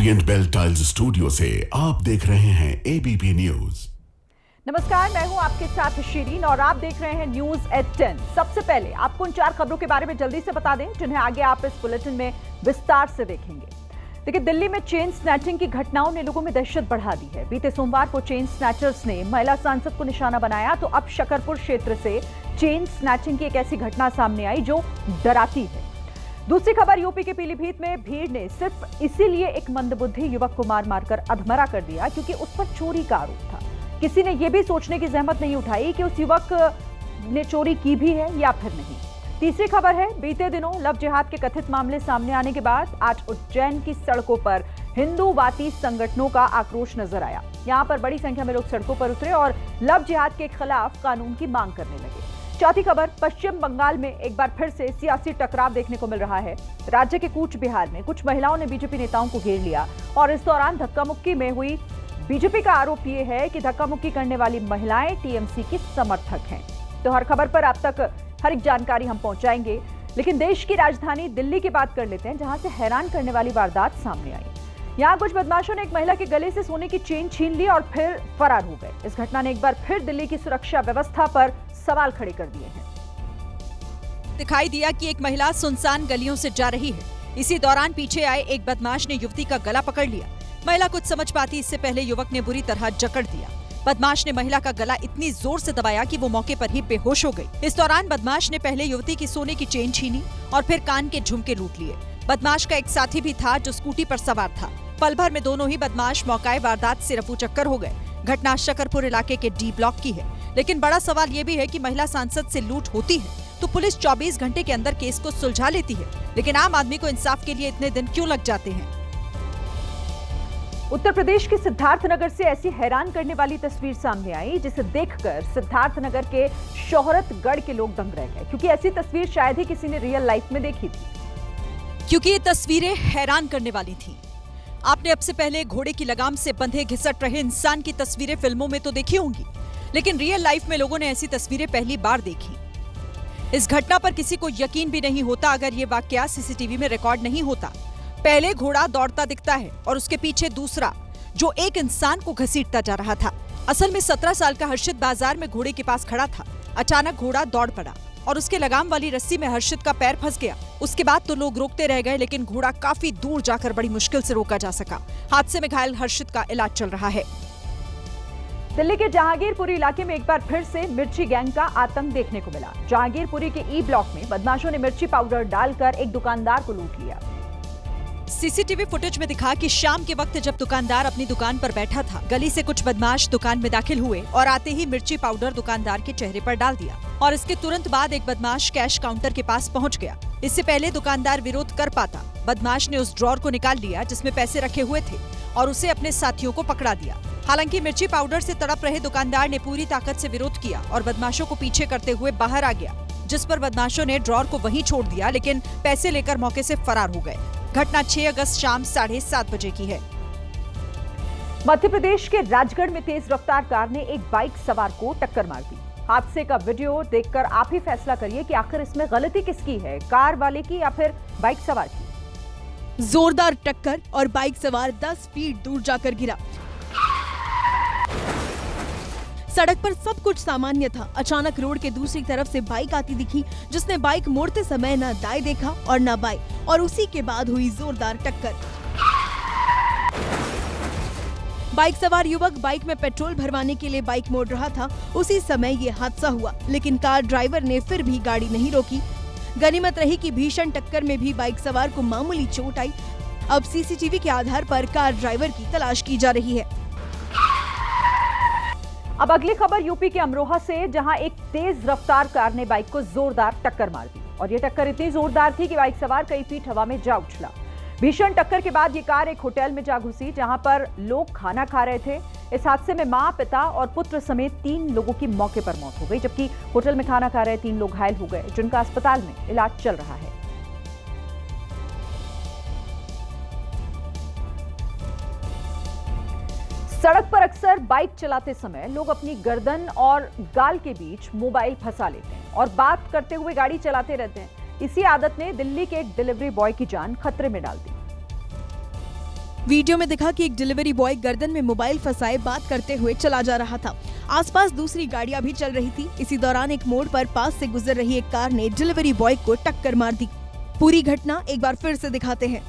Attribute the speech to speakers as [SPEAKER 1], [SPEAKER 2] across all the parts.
[SPEAKER 1] Orient bell tiles studio से आप देख रहे हैं एबीपी न्यूज।
[SPEAKER 2] नमस्कार, मैं हूं आपके साथ शीरीन और आप देख रहे हैं न्यूज एट 10। सबसे पहले आपको उन 4 खबरों के बारे में जल्दी से बता दें जिन्हें आगे आप इस बुलेटिन में विस्तार से देखेंगे। देखिए, दिल्ली में चेन स्नैचिंग की घटनाओं ने लोगों में दहशत बढ़ा दी है। बीते सोमवार को चेन स्नैचर्स ने महिला सांसद को निशाना बनाया, तो अब शकरपुर क्षेत्र से चेन स्नैचिंग की एक ऐसी घटना सामने आई जो डराती है। दूसरी खबर, यूपी के पीलीभीत में भीड़ ने सिर्फ इसीलिए एक मंदबुद्धि युवक को मार मारकर अधमरा कर दिया क्योंकि उस पर चोरी का आरोप था। किसी ने यह भी सोचने की जहमत नहीं उठाई कि उस युवक ने चोरी की भी है या फिर नहीं। तीसरी खबर है, बीते दिनों लव जिहाद के कथित मामले सामने आने के बाद आज उज्जैन की सड़कों पर हिंदूवादी संगठनों का आक्रोश नजर आया। यहां पर बड़ी संख्या में लोग सड़कों पर उतरे और लव जिहाद के खिलाफ कानून की मांग करने लगे। चौथी खबर, पश्चिम बंगाल में एक बार फिर से सियासी टकराव देखने को मिल रहा है। राज्य के कूच बिहार में कुछ महिलाओं ने बीजेपी नेताओं को घेर लिया और इस दौरान धक्का मुक्की में हुई। बीजेपी का आरोप यह है कि धक्का मुक्की करने वाली महिलाएं टीएमसी की समर्थक हैं। तो हर खबर पर आप तक हर एक जानकारी हम पहुंचाएंगे, लेकिन देश की राजधानी दिल्ली की बात कर लेते हैं, जहां से हैरान करने वाली वारदात सामने आई। यहां कुछ बदमाशों ने एक महिला के गले से सोने की चेन छीन ली और फिर फरार हो गए। इस घटना ने एक बार फिर दिल्ली की सुरक्षा व्यवस्था पर सवाल खड़े कर दिए हैं।
[SPEAKER 3] दिखाई दिया कि एक महिला सुनसान गलियों से जा रही है। इसी दौरान पीछे आए एक बदमाश ने युवती का गला पकड़ लिया। महिला कुछ समझ पाती इससे पहले युवक ने बुरी तरह जकड़ दिया। बदमाश ने महिला का गला इतनी जोर से दबाया कि वो मौके पर ही बेहोश हो गई। इस दौरान बदमाश ने पहले युवती की सोने की चेन छीनी और फिर कान के झुमके लूट लिए। बदमाश का एक साथी भी था जो स्कूटी पर सवार था। पल भर में दोनों ही बदमाश मौकाए वारदात से रफू चक्कर हो गए। घटना शकरपुर इलाके के डी ब्लॉक की है। लेकिन बड़ा सवाल ये भी है कि महिला सांसद से लूट होती है तो पुलिस 24 घंटे के अंदर केस को सुलझा लेती है, लेकिन आम आदमी को इंसाफ के लिए इतने दिन क्यों लग जाते हैं।
[SPEAKER 2] उत्तर प्रदेश के सिद्धार्थनगर से ऐसी हैरान करने वाली तस्वीर सामने आई जिसे देखकर सिद्धार्थनगर के शोहरतगढ़ के लोग दंग रह गए, क्योंकि ऐसी तस्वीर शायद ही किसी ने रियल लाइफ में देखी थी।
[SPEAKER 3] क्योंकि ये तस्वीरें हैरान करने वाली थी। आपने अब से पहले घोड़े की लगाम से बंधे घिसट रहे इंसान की तस्वीरें फिल्मों में तो देखी होंगी, लेकिन रियल लाइफ में लोगों ने ऐसी तस्वीरें पहली बार देखी। इस घटना पर किसी को यकीन भी नहीं होता अगर ये वाकया सीसीटीवी में रिकॉर्ड नहीं होता। पहले घोड़ा दौड़ता दिखता है और उसके पीछे दूसरा जो एक इंसान को घसीटता जा रहा था। असल में 17 साल का हर्षित बाजार में घोड़े के पास खड़ा था। अचानक घोड़ा दौड़ पड़ा और उसके लगाम वाली रस्सी में हर्षित का पैर फंस गया। उसके बाद तो लोग रोकते रह गए, लेकिन घोड़ा काफी दूर जाकर बड़ी मुश्किल से रोका जा सका। हादसे में घायल हर्षित का इलाज चल रहा है।
[SPEAKER 2] दिल्ली के जहांगीरपुरी इलाके में एक बार फिर से मिर्ची गैंग का आतंक देखने को मिला। जहांगीरपुरी के ई ब्लॉक में बदमाशों ने मिर्ची पाउडर डालकर एक दुकानदार को लूट लिया।
[SPEAKER 3] सीसीटीवी फुटेज में दिखा कि शाम के वक्त जब दुकानदार अपनी दुकान पर बैठा था, गली से कुछ बदमाश दुकान में दाखिल हुए और आते ही मिर्ची पाउडर दुकानदार के चेहरे पर डाल दिया और इसके तुरंत बाद एक बदमाश कैश काउंटर के पास पहुंच गया। इससे पहले दुकानदार विरोध कर पाता, बदमाश ने उस ड्रॉर को निकाल लिया जिसमें पैसे रखे हुए थे और उसे अपने साथियों को पकड़ा दिया। हालांकि मिर्ची पाउडर से तड़प रहे दुकानदार ने पूरी ताकत से विरोध किया और बदमाशों को पीछे करते हुए बाहर आ गया, जिस पर बदमाशों ने ड्रॉर को वहीं छोड़ दिया, लेकिन पैसे लेकर मौके से फरार हो गए। घटना 6 अगस्त शाम 7:30 बजे की है।
[SPEAKER 2] मध्य प्रदेश के राजगढ़ में तेज रफ्तार कार ने एक बाइक सवार को टक्कर मार दी। हादसे का वीडियो देखकर आप ही फैसला करिए कि आखिर इसमें गलती किसकी है, कार वाले की या फिर बाइक सवार की।
[SPEAKER 4] जोरदार टक्कर और बाइक सवार 10 फीट दूर जाकर गिरा। सड़क पर सब कुछ सामान्य था। अचानक रोड के दूसरी तरफ से बाइक आती दिखी, जिसने बाइक मोड़ते समय न दाएं देखा और न बाएं, और उसी के बाद हुई जोरदार टक्कर। बाइक सवार युवक बाइक में पेट्रोल भरवाने के लिए बाइक मोड़ रहा था। उसी समय ये हादसा हुआ, लेकिन कार ड्राइवर ने फिर भी गाड़ी नहीं रोकी। गनीमत रही कि भीषण टक्कर में भी बाइक सवार को मामूली चोट आई। अब सीसीटीवी के आधार पर कार ड्राइवर की तलाश की जा रही है।
[SPEAKER 2] अब अगली खबर यूपी के अमरोहा से, जहां एक तेज रफ्तार कार ने बाइक को जोरदार टक्कर मार दी और ये टक्कर इतनी जोरदार थी कि बाइक सवार कई फीट हवा में जा उछला। भीषण टक्कर के बाद ये कार एक होटल में जा घुसी, जहां पर लोग खाना खा रहे थे। इस हादसे में मां, पिता और पुत्र समेत 3 लोगों की मौके पर मौत हो गई, जबकि होटल में खाना खा रहे 3 लोग घायल हो गए, जिनका अस्पताल में इलाज चल रहा है। सड़क पर अक्सर बाइक चलाते समय लोग अपनी गर्दन और गाल के बीच मोबाइल फंसा लेते हैं और बात करते हुए गाड़ी चलाते रहते हैं। इसी आदत ने दिल्ली के एक डिलीवरी बॉय की जान खतरे में डाल दी।
[SPEAKER 4] वीडियो में दिखा कि एक डिलीवरी बॉय गर्दन में मोबाइल फंसाए बात करते हुए चला जा रहा था। आसपास दूसरी गाड़ियां भी चल रही थी। इसी दौरान एक मोड़ पर पास से गुजर रही एक कार ने डिलीवरी बॉय को टक्कर मार दी। पूरी घटना एक बार फिर से दिखाते हैं।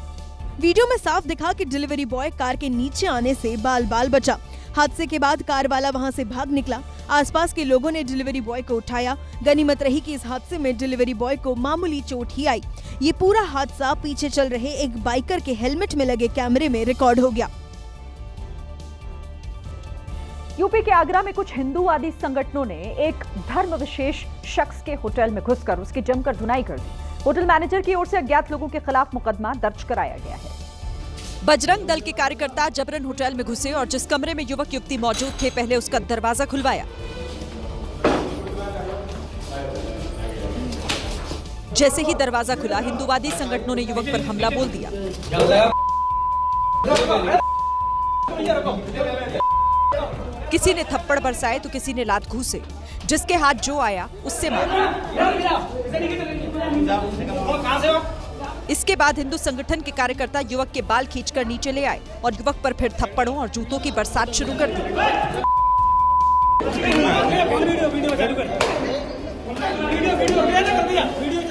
[SPEAKER 4] वीडियो में साफ दिखा कि डिलीवरी बॉय कार के नीचे आने से बाल बाल बचा। हादसे के बाद कार वाला वहां से भाग निकला। आसपास के लोगों ने डिलीवरी बॉय को उठाया। गनीमत रही कि इस हादसे में डिलीवरी बॉय को मामूली चोट ही आई। ये पूरा हादसा पीछे चल रहे एक बाइकर के हेलमेट में लगे कैमरे में रिकॉर्ड हो गया।
[SPEAKER 2] यूपी के आगरा में कुछ हिंदूवादी संगठनों ने एक धर्म विशेष शख्स के होटल में घुसकर उसकी जमकर धुनाई कर दी। होटल मैनेजर की ओर से अज्ञात लोगों के खिलाफ मुकदमा दर्ज कराया गया है।
[SPEAKER 3] बजरंग दल के कार्यकर्ता जबरन होटल में घुसे और जिस कमरे में युवक युवती मौजूद थे, पहले उसका दरवाजा खुलवाया। जैसे ही दरवाजा खुला, हिंदूवादी संगठनों ने युवक पर हमला बोल दिया। किसी ने थप्पड़ बरसाए तो किसी ने लात घूसे। जिसके हाथ जो आया उससे मारा। इसके बाद हिंदू संगठन के कार्यकर्ता युवक के बाल खींचकर नीचे ले आए और युवक पर फिर थप्पड़ों और जूतों की बरसात शुरू कर दी।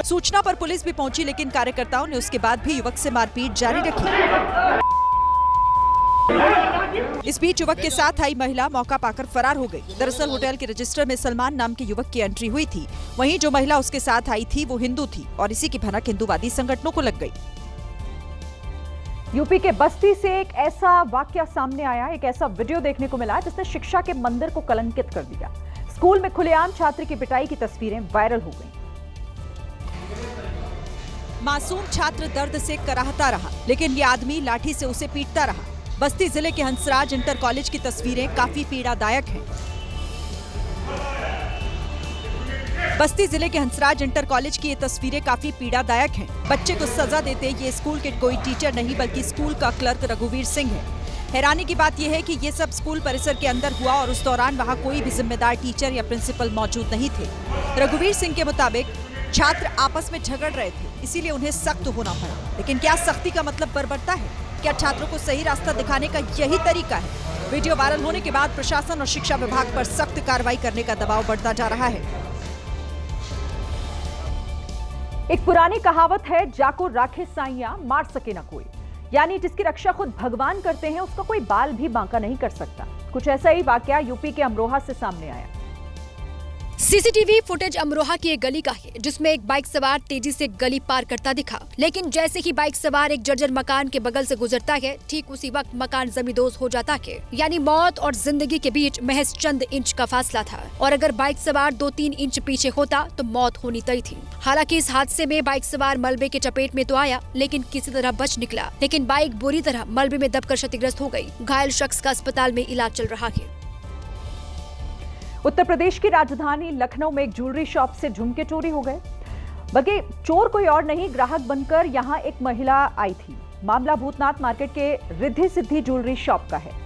[SPEAKER 3] सूचना पर पुलिस भी पहुंची, लेकिन कार्यकर्ताओं ने उसके बाद भी युवक से मारपीट जारी रखी। इस बीच युवक के साथ आई महिला मौका पाकर फरार हो गई। दरअसल होटल के रजिस्टर में सलमान नाम के युवक की एंट्री हुई थी। वहीं जो महिला उसके साथ आई थी वो हिंदू थी और इसी की भनक हिंदूवादी संगठनों को लग गई।
[SPEAKER 2] यूपी के बस्ती से एक ऐसा वाकया सामने आया, एक ऐसा वीडियो देखने को मिला जिसने शिक्षा के मंदिर को कलंकित कर दिया। स्कूल में खुलेआम छात्र की पिटाई की तस्वीरें वायरल हो गई।
[SPEAKER 3] मासूम छात्र दर्द से कराहता रहा, लेकिन ये आदमी लाठी से उसे पीटता रहा। बस्ती जिले के हंसराज इंटर कॉलेज की तस्वीरें काफी पीड़ादायक हैं। बस्ती जिले के हंसराज इंटर कॉलेज की ये तस्वीरें काफी पीड़ादायक हैं। बच्चे को सजा देते ये स्कूल के कोई टीचर नहीं बल्कि स्कूल का क्लर्क रघुवीर सिंह है। हैरानी की बात यह है कि ये सब स्कूल परिसर के अंदर हुआ और उस दौरान वहां कोई भी जिम्मेदार टीचर या प्रिंसिपल मौजूद नहीं थे। रघुवीर सिंह के मुताबिक छात्र आपस में झगड़ रहे थे, इसीलिए उन्हें सख्त होना पड़ा। लेकिन क्या सख्ती का मतलब बर्बरता है? क्या छात्रों को सही रास्ता दिखाने का यही तरीका है? वीडियो वायरल होने के बाद प्रशासन और शिक्षा विभाग पर सख्त कार्रवाई करने का दबाव बढ़ता जा रहा है।
[SPEAKER 2] एक पुरानी कहावत है, जाको राखे साइयां मार सके ना कोई। यानी जिसकी रक्षा खुद भगवान करते हैं उसका कोई बाल भी बांका नहीं कर सकता। कुछ ऐसा ही वाकया यूपी के अमरोहा से सामने आया।
[SPEAKER 5] सीसीटीवी फुटेज अमरोहा की एक गली का है, जिसमें एक बाइक सवार तेजी से गली पार करता दिखा। लेकिन जैसे ही बाइक सवार एक जर्जर मकान के बगल से गुजरता है, ठीक उसी वक्त मकान जमींदोज हो जाता है। यानी मौत और जिंदगी के बीच महज चंद इंच का फासला था और अगर बाइक सवार 2-3 इंच पीछे होता तो मौत होनी तय थी। हालांकि इस हादसे में बाइक सवार मलबे के चपेट में तो आया, लेकिन किसी तरह बच निकला। लेकिन बाइक बुरी तरह मलबे में दबकर क्षतिग्रस्त हो गई। घायल शख्स का अस्पताल में इलाज चल रहा है।
[SPEAKER 2] उत्तर प्रदेश की राजधानी लखनऊ में एक ज्वेलरी शॉप से झुमके चोरी हो गए। बल्कि चोर कोई और नहीं, ग्राहक बनकर यहां एक महिला आई थी। मामला भूतनाथ मार्केट के रिद्धि सिद्धि ज्वेलरी शॉप का है।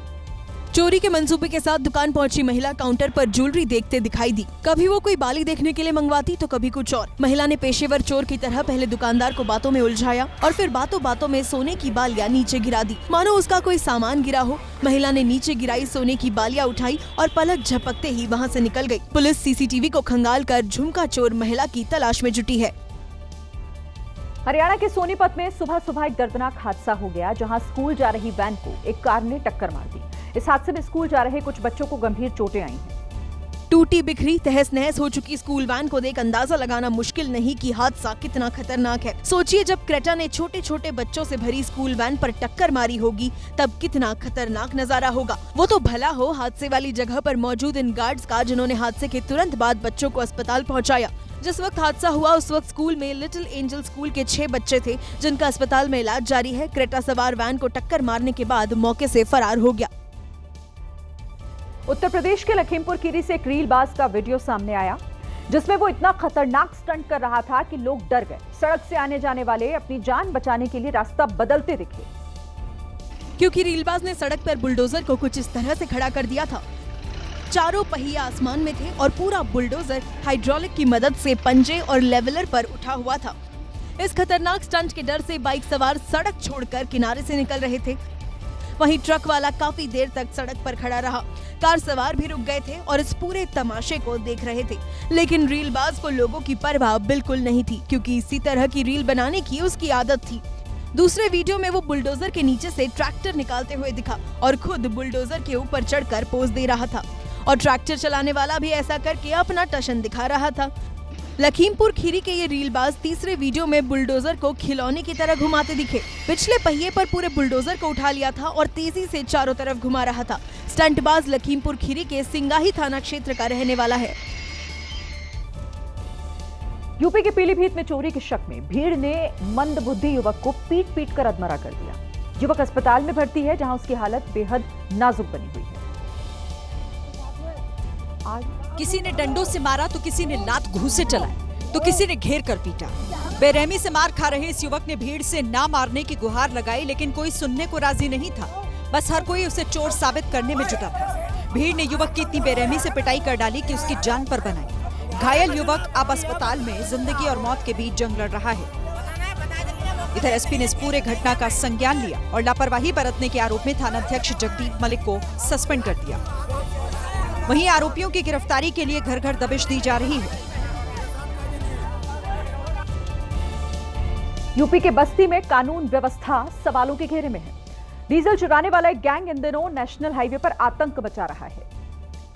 [SPEAKER 4] चोरी के मंसूबे के साथ दुकान पहुंची महिला काउंटर पर ज्वेलरी देखते दिखाई दी। कभी वो कोई बाली देखने के लिए मंगवाती तो कभी कुछ और। महिला ने पेशेवर चोर की तरह पहले दुकानदार को बातों में उलझाया और फिर बातों बातों में सोने की बालियां नीचे गिरा दी, मानो उसका कोई सामान गिरा हो। महिला ने नीचे गिराई सोने की बालियां उठाई और पलक झपकते ही वहाँ से निकल गयी। पुलिस सीसीटीवी को खंगाल कर झुमका चोर महिला की तलाश में जुटी है।
[SPEAKER 2] हरियाणा के सोनीपत में सुबह सुबह एक दर्दनाक हादसा हो गया, जहां स्कूल जा रही वैन को एक कार ने टक्कर मार दी। इस हादसे में स्कूल जा रहे कुछ बच्चों को गंभीर चोटें आई हैं।
[SPEAKER 4] टूटी बिखरी तहस नहस हो चुकी स्कूल वैन को देख अंदाजा लगाना मुश्किल नहीं कि हादसा कितना खतरनाक है। सोचिए, जब क्रेटा ने छोटे छोटे बच्चों से भरी स्कूल वैन पर टक्कर मारी होगी तब कितना खतरनाक नजारा होगा। वो तो भला हो हादसे वाली जगह पर मौजूद इन गार्ड्स का, जिन्होंने हादसे के तुरंत बाद बच्चों को अस्पताल पहुँचाया। जिस वक्त हादसा हुआ उस वक्त स्कूल में लिटिल एंजल स्कूल के 6 बच्चे थे, जिनका अस्पताल में इलाज जारी है। क्रेटा सवार वैन को टक्कर मारने के बाद मौके से फरार हो गया।
[SPEAKER 2] उत्तर प्रदेश के लखीमपुर खीरी से एक रीलबाज का वीडियो सामने आया, जिसमें वो इतना खतरनाक स्टंट कर रहा था कि लोग डर गए। सड़क से आने जाने वाले अपनी जान बचाने के लिए रास्ता बदलते दिखे,
[SPEAKER 4] क्योंकि रीलबाज ने सड़क पर बुलडोजर को कुछ इस तरह से खड़ा कर दिया था। चारों पहिया आसमान में थे और पूरा बुलडोजर हाइड्रोलिक की मदद से पंजे और लेवलर पर उठा हुआ था। इस खतरनाक स्टंट के डर से बाइक सवार सड़क छोड़कर किनारे से निकल रहे थे। वहीं ट्रक वाला काफी देर तक सड़क पर खड़ा रहा। कार सवार भी रुक गए थे और इस पूरे तमाशे को देख रहे थे, लेकिन रीलबाज को लोगों की परवाह बिल्कुल नहीं थी, क्योंकि इसी तरह की रील बनाने की उसकी आदत थी। दूसरे वीडियो में वो बुलडोजर के नीचे से ट्रैक्टर निकालते हुए दिखा और खुद बुलडोजर के ऊपर चढ़कर पोज दे रहा था, और ट्रैक्टर चलाने वाला भी ऐसा करके अपना टशन दिखा रहा था। लखीमपुर खीरी के ये रीलबाज तीसरे वीडियो में बुलडोजर को खिलौने की तरह घुमाते दिखे। पिछले पहिए पर पूरे बुलडोजर को उठा लिया था और तेजी से चारों तरफ घुमा रहा था। स्टंटबाज लखीमपुर खीरी के सिंगाही थाना क्षेत्र का रहने वाला है।
[SPEAKER 2] यूपी के पीलीभीत में चोरी के शक में भीड़ ने मंदबुद्धि युवक को पीट कर अधमरा कर दिया। युवक अस्पताल में भर्ती है, जहां उसकी हालत बेहद नाजुक बनी हुई है।
[SPEAKER 3] किसी ने डंडों से मारा तो किसी ने लात घूंसे चलाए तो किसी ने घेर कर पीटा। बेरहमी से मार खा रहे इस युवक ने भीड़ से ना मारने की गुहार लगाई, लेकिन कोई सुनने को राजी नहीं था। बस हर कोई उसे चोर साबित करने में जुटा था। भीड़ ने युवक की इतनी बेरहमी से पिटाई कर डाली कि उसकी जान पर बनाई। घायल युवक अब अस्पताल में जिंदगी और मौत के बीच जंग लड़ रहा है। इधर एसपी ने इस पूरे घटना का संज्ञान लिया और लापरवाही बरतने के आरोप में थानाध्यक्ष जगदीप मलिक को सस्पेंड कर दिया। वहीं आरोपियों की गिरफ्तारी के लिए घर घर दबिश दी जा रही है।
[SPEAKER 2] यूपी के बस्ती में कानून व्यवस्था सवालों के घेरे में है। डीजल चुराने वाला एक गैंग इन दिनों नेशनल हाईवे पर आतंक मचा रहा है।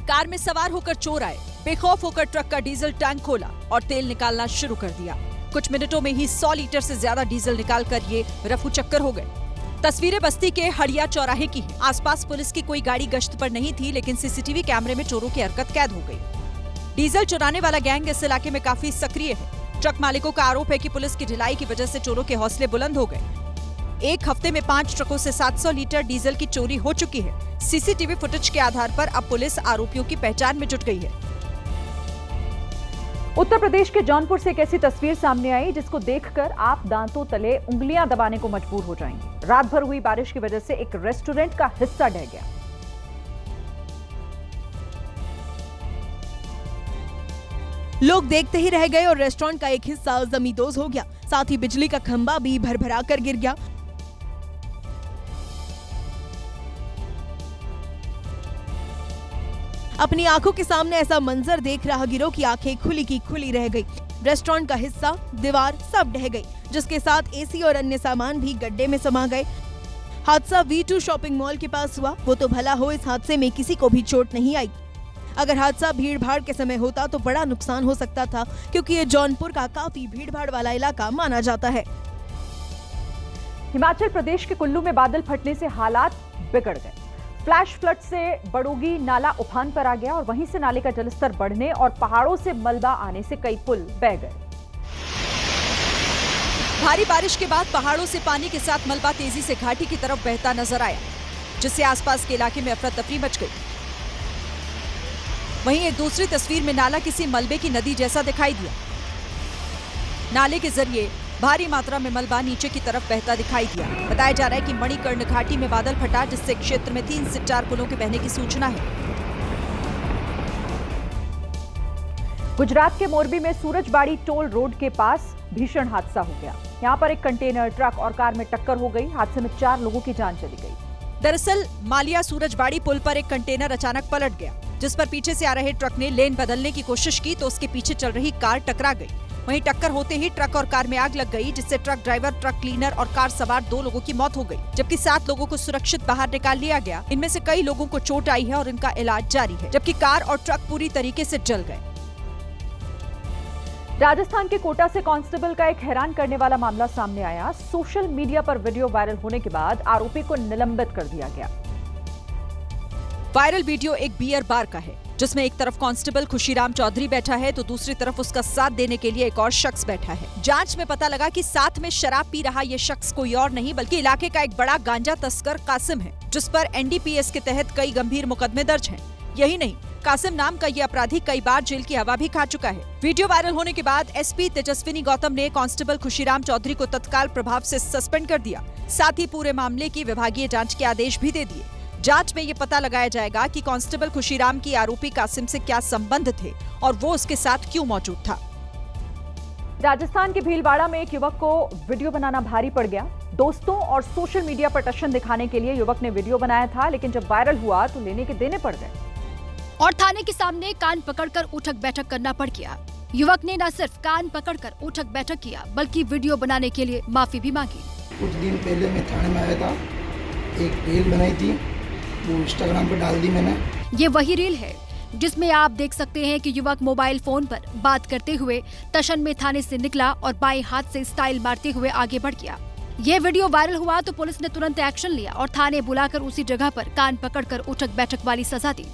[SPEAKER 3] कार में सवार होकर चोर आए, बेखौफ होकर ट्रक का डीजल टैंक खोला और तेल निकालना शुरू कर दिया। कुछ मिनटों में ही 100 लीटर से ज्यादा डीजल निकालकर ये रफू चक्कर हो गए। तस्वीरें बस्ती के हड़िया चौराहे की हैं। आसपास पुलिस की कोई गाड़ी गश्त पर नहीं थी, लेकिन सीसीटीवी कैमरे में चोरों की हरकत कैद हो गई। डीजल चुराने वाला गैंग इस इलाके में काफी सक्रिय है। ट्रक मालिकों का आरोप है कि पुलिस की ढिलाई की वजह से चोरों के हौसले बुलंद हो गए। एक हफ्ते में 5 ट्रकों से 700 लीटर डीजल की चोरी हो चुकी है। सीसीटीवी फुटेज के आधार पर अब पुलिस आरोपियों की पहचान में जुट गई है।
[SPEAKER 2] उत्तर प्रदेश के जौनपुर से एक ऐसी तस्वीर सामने आई जिसको देखकर आप दांतों तले उंगलियां दबाने को मजबूर हो जाएंगे। रात भर हुई बारिश की वजह से एक रेस्टोरेंट का हिस्सा ढह गया।
[SPEAKER 4] लोग देखते ही रह गए और रेस्टोरेंट का एक हिस्सा जमींदोज हो गया। साथ ही बिजली का खंभा भी भरभरा कर गिर गया। अपनी आंखों के सामने ऐसा मंजर देख राहगीरों की आंखें खुली की खुली रह गई। रेस्टोरेंट का हिस्सा, दीवार सब ढह गई, जिसके साथ एसी और अन्य सामान भी गड्ढे में समा गए। हादसा V2 शॉपिंग मॉल के पास हुआ। वो तो भला हो, इस हादसे में किसी को भी चोट नहीं आई। अगर हादसा भीड़ भाड़ के समय होता तो बड़ा नुकसान हो सकता था, क्योंकि ये जौनपुर का काफी भीड़ भाड़ वाला इलाका माना जाता है।
[SPEAKER 2] हिमाचल प्रदेश के कुल्लू में बादल फटने से हालात बिगड़ गए। फ्लैश फ्लड से बड़ोगी नाला उफान पर आ गया और वहीं से नाले का जलस्तर बढ़ने और पहाड़ों से मलबा आने से कई पुल बह गए।
[SPEAKER 3] भारी बारिश के बाद पहाड़ों से पानी के साथ मलबा तेजी से घाटी की तरफ बहता नजर आया, जिससे आसपास के इलाके में अफरा तफरी मच गई। वहीं एक दूसरी तस्वीर में नाला किसी मलबे की नदी जैसा दिखाई दिया। नाले के जरिए भारी मात्रा में मलबा नीचे की तरफ बहता दिखाई दिया। बताया जा रहा है कि मणिकर्ण घाटी में बादल फटा, जिससे क्षेत्र में 3 से 4 पुलों के बहने की सूचना है।
[SPEAKER 2] गुजरात के मोरबी में सूरजबाड़ी टोल रोड के पास भीषण हादसा हो गया। यहाँ पर एक कंटेनर, ट्रक और कार में टक्कर हो गई। हादसे में 4 लोगों की जान चली गई।
[SPEAKER 3] दरअसल मालिया सूरजबाड़ी पुल पर एक कंटेनर अचानक पलट गया, जिस पर पीछे से आ रहे ट्रक ने लेन बदलने की कोशिश की तो उसके पीछे चल रही कार टकरा गई। वहीं टक्कर होते ही ट्रक और कार में आग लग गई, जिससे ट्रक ड्राइवर, ट्रक क्लीनर और कार सवार 2 लोगों की मौत हो गई, जबकि 7 लोगों को सुरक्षित बाहर निकाल लिया गया। इनमें से कई लोगों को चोट आई है और इनका इलाज जारी है, जबकि कार और ट्रक पूरी तरीके से जल गए।
[SPEAKER 2] राजस्थान के कोटा से कांस्टेबल का एक हैरान करने वाला मामला सामने आया। सोशल मीडिया पर वीडियो वायरल होने के बाद आरोपी को निलंबित कर दिया गया।
[SPEAKER 3] वायरल वीडियो एक बियर बार का है, जिसमें एक तरफ कांस्टेबल खुशीराम चौधरी बैठा है तो दूसरी तरफ उसका साथ देने के लिए एक और शख्स बैठा है। जांच में पता लगा कि साथ में शराब पी रहा ये शख्स कोई और नहीं बल्कि इलाके का एक बड़ा गांजा तस्कर कासिम है, जिस पर NDPS के तहत कई गंभीर मुकदमे दर्ज हैं। यही नहीं, कासिम नाम का ये अपराधी कई बार जेल की हवा भी खा चुका है। वीडियो वायरल होने के बाद SP तेजस्विनी गौतम ने कांस्टेबल खुशीराम चौधरी को तत्काल प्रभाव से सस्पेंड कर दिया। साथ ही पूरे मामले की विभागीय जांच के आदेश भी दे दिए। जांच में ये पता लगाया जाएगा कि कांस्टेबल खुशीराम की आरोपी कासिम से क्या संबंध थे और वो उसके साथ क्यों मौजूद था।
[SPEAKER 2] राजस्थान के भीलवाड़ा में एक युवक को वीडियो बनाना भारी पड़ गया। दोस्तों और सोशल मीडिया पर टशन दिखाने के लिए युवक ने वीडियो बनाया था, लेकिन जब वायरल हुआ तो लेने के देने पड़ गए
[SPEAKER 5] और थाने के सामने कान पकड़कर उठक बैठक करना पड़ गया। युवक ने न सिर्फ कान पकड़कर उठक बैठक किया, बल्कि वीडियो बनाने के लिए माफी भी मांगी।
[SPEAKER 6] कुछ दिन पहले मैं थाने में आया था, एक रील बनाई थी, वो इंस्टाग्राम पे डाल दी मैंने। ये
[SPEAKER 5] वही रील है जिसमें आप देख सकते हैं कि युवक मोबाइल फोन पर बात करते हुए टशन में थाने से निकला और बाएं हाथ से स्टाइल मारते हुए आगे बढ़ गया। ये वीडियो वायरल हुआ तो पुलिस ने तुरंत एक्शन लिया और थाने बुलाकर उसी जगह पर कान पकड़कर उठक बैठक वाली सजा दी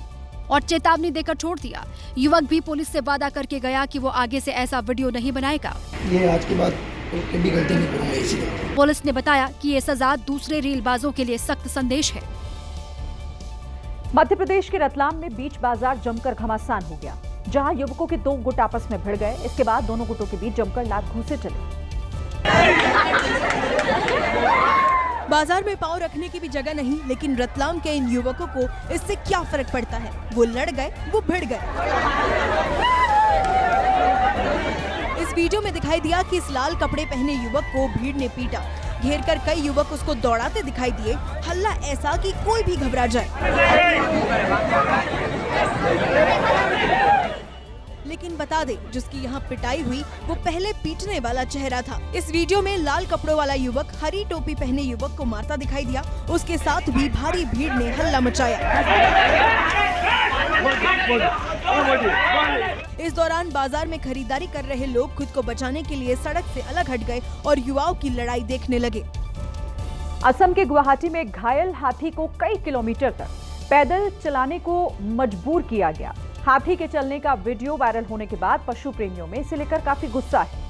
[SPEAKER 5] और चेतावनी देकर छोड़ दिया। युवक भी पुलिस से वादा करके गया कि वो आगे से ऐसा वीडियो नहीं बनाएगा।
[SPEAKER 6] ये आज के बाद कभी गलती नहीं करूंगा इसलिए।
[SPEAKER 5] पुलिस ने बताया कि ये सजा दूसरे रीलबाजों के लिए सख्त संदेश है।
[SPEAKER 2] मध्य प्रदेश के रतलाम में बीच बाजार जमकर घमासान हो गया, जहां युवकों के दो गुट आपस में भिड़ गए। इसके बाद दोनों गुटों के बीच जमकर लात घूंसे चले।
[SPEAKER 4] बाजार में पांव रखने की भी जगह नहीं, लेकिन रतलाम के इन युवकों को इससे क्या फर्क पड़ता है। वो लड़ गए, वो भिड़ गए। इस वीडियो में दिखाई दिया कि इस लाल कपड़े पहने युवक को भीड़ ने पीटा। घेरकर कई युवक उसको दौड़ाते दिखाई दिए। हल्ला ऐसा कि कोई भी घबरा जाए। लेकिन बता दे, जिसकी यहाँ पिटाई हुई वो पहले पीटने वाला चेहरा था। इस वीडियो में लाल कपड़ों वाला युवक हरी टोपी पहने युवक को मारता दिखाई दिया। उसके साथ भी भारी भीड़ ने हल्ला मचाया। इस दौरान बाजार में खरीदारी कर रहे लोग खुद को बचाने के लिए सड़क से अलग हट गए और युवाओं की लड़ाई देखने लगे।
[SPEAKER 2] असम के गुवाहाटी में घायल हाथी को कई किलोमीटर तक पैदल चलाने को मजबूर किया गया। हाथी के चलने का वीडियो वायरल होने के बाद पशु प्रेमियों में इसे लेकर काफी गुस्सा है।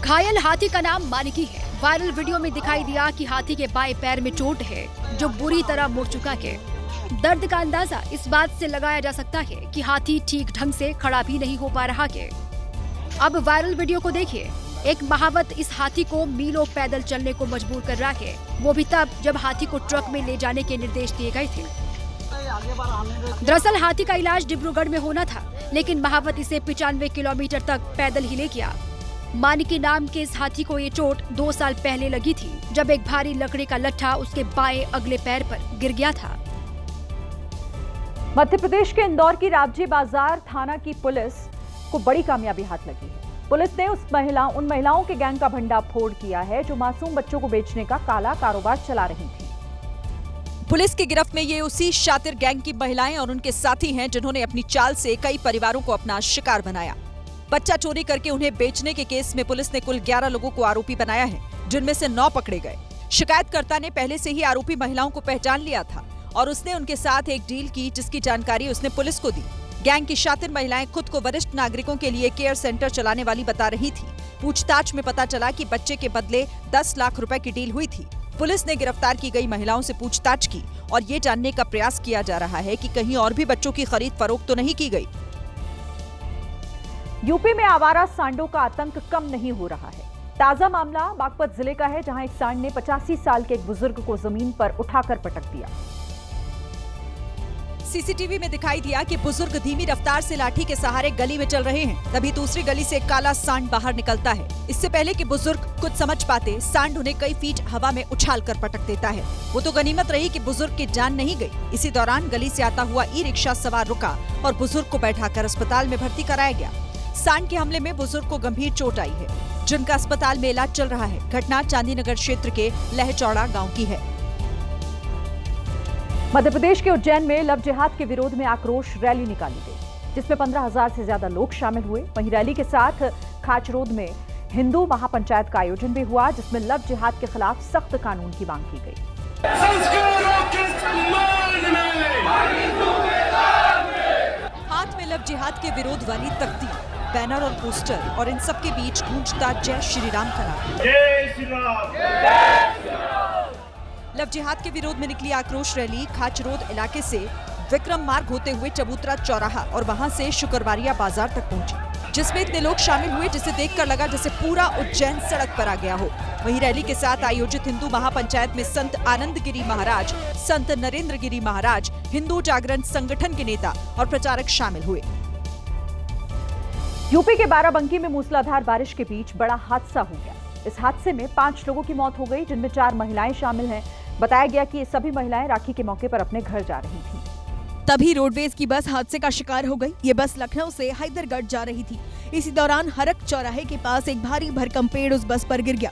[SPEAKER 5] घायल हाथी का नाम मानिकी है। वायरल वीडियो में दिखाई दिया कि हाथी के बाएं पैर में चोट है, जो बुरी तरह मुड़ चुका है। दर्द का अंदाजा इस बात से लगाया जा सकता है कि हाथी ठीक ढंग से खड़ा भी नहीं हो पा रहा है। अब वायरल वीडियो को देखिए। एक महावत इस हाथी को मीलों पैदल चलने को मजबूर कर रहा है, वो भी तब जब हाथी को ट्रक में ले जाने के निर्देश दिए गए थे। दरअसल हाथी का इलाज डिब्रूगढ़ में होना था, लेकिन महावत इसे 95 किलोमीटर तक पैदल ही ले गया। मानिकी नाम के इस हाथी को ये चोट 2 साल पहले लगी थी, जब एक भारी लकड़ी का लट्ठा उसके बाएं अगले पैर पर गिर गया था।
[SPEAKER 2] मध्य प्रदेश के इंदौर की रावजी बाजार थाना की पुलिस को बड़ी कामयाबी हाथ लगी है। पुलिस ने उन महिलाओं के गैंग का भंडाफोड़ किया है, जो मासूम बच्चों को बेचने का काला कारोबार चला रही थी।
[SPEAKER 3] पुलिस की गिरफ्त में ये उसी शातिर गैंग की महिलाएं और उनके साथी हैं, जिन्होंने अपनी चाल से कई परिवारों को अपना शिकार बनाया। बच्चा चोरी करके उन्हें बेचने के केस में पुलिस ने कुल 11 लोगों को आरोपी बनाया है, जिनमें से 9 पकड़े गए। शिकायतकर्ता ने पहले से ही आरोपी महिलाओं को पहचान लिया था और उसने उनके साथ एक डील की, जिसकी जानकारी उसने पुलिस को दी। गैंग की शातिर महिलाएं खुद को वरिष्ठ नागरिकों के लिए केयर सेंटर चलाने वाली बता रही थी। पूछताछ में पता चला कि बच्चे के बदले 10 लाख रुपए की डील हुई थी। पुलिस ने गिरफ्तार की गई महिलाओं से पूछताछ की और ये जानने का प्रयास किया जा रहा है कि कहीं और भी बच्चों की खरीद फरोख्त तो नहीं की गई।
[SPEAKER 2] यूपी में आवारा सांडों का आतंक कम नहीं हो रहा है। ताजा मामला बागपत जिले का है, जहां एक सांड ने 85 साल के एक बुजुर्ग को जमीन पर उठाकर पटक दिया।
[SPEAKER 3] सीसीटीवी में दिखाई दिया कि बुजुर्ग धीमी रफ्तार से लाठी के सहारे गली में चल रहे हैं। तभी दूसरी गली से एक काला सांड बाहर निकलता है। इससे पहले कि बुजुर्ग कुछ समझ पाते, सांड उन्हें कई फीट हवा में उछालकर पटक देता है। वो तो गनीमत रही कि बुजुर्ग की जान नहीं गई। इसी दौरान गली से आता हुआ ई रिक्शा सवार रुका और बुजुर्ग को बैठाकर अस्पताल में भर्ती कराया गया। सांड के हमले में बुजुर्ग को गंभीर चोट आई है, जिनका अस्पताल में इलाज चल रहा है। घटना चांदीनगर क्षेत्र के लहचौड़ा गाँव की है।
[SPEAKER 2] मध्य प्रदेश के उज्जैन में लव जिहाद के विरोध में आक्रोश रैली निकाली गई, जिसमें 15,000 से ज्यादा लोग शामिल हुए। वहीं रैली के साथ खाचरोद में हिंदू महापंचायत का आयोजन भी हुआ, जिसमें लव जिहाद के खिलाफ सख्त कानून की मांग की गई।
[SPEAKER 3] हाथ में लव जिहाद के विरोध वाली तख्ती, बैनर और पोस्टर, और इन सब के बीच गूंजता जय श्री राम का नारा।
[SPEAKER 7] जय श्री राम।
[SPEAKER 3] लव जिहाद के विरोध में निकली आक्रोश रैली खाचरोद इलाके से विक्रम मार्ग होते हुए चबूतरा चौराहा और वहां से शुक्रवारिया बाजार तक पहुंची। जिसमें इतने लोग शामिल हुए जिसे देखकर लगा जैसे पूरा उज्जैन सड़क पर आ गया हो। वहीं रैली के साथ आयोजित हिंदू महापंचायत में संत आनंद गिरी महाराज, संत नरेंद्र गिरी महाराज, हिंदू जागरण संगठन के नेता और प्रचारक शामिल हुए।
[SPEAKER 2] यूपी के बाराबंकी में मूसलाधार बारिश के बीच बड़ा हादसा हो गया। इस हादसे में 5 लोगों की मौत हो गई, जिनमें 4 महिलाएं शामिल हैं। बताया गया कि ये सभी महिलाएं राखी के मौके पर अपने घर जा रही थीं।
[SPEAKER 4] तभी रोडवेज की बस हादसे का शिकार हो गई। ये बस लखनऊ से हैदरगढ़ जा रही थी। इसी दौरान हरक चौराहे के पास एक भारी भरकम पेड़ उस बस पर गिर गया।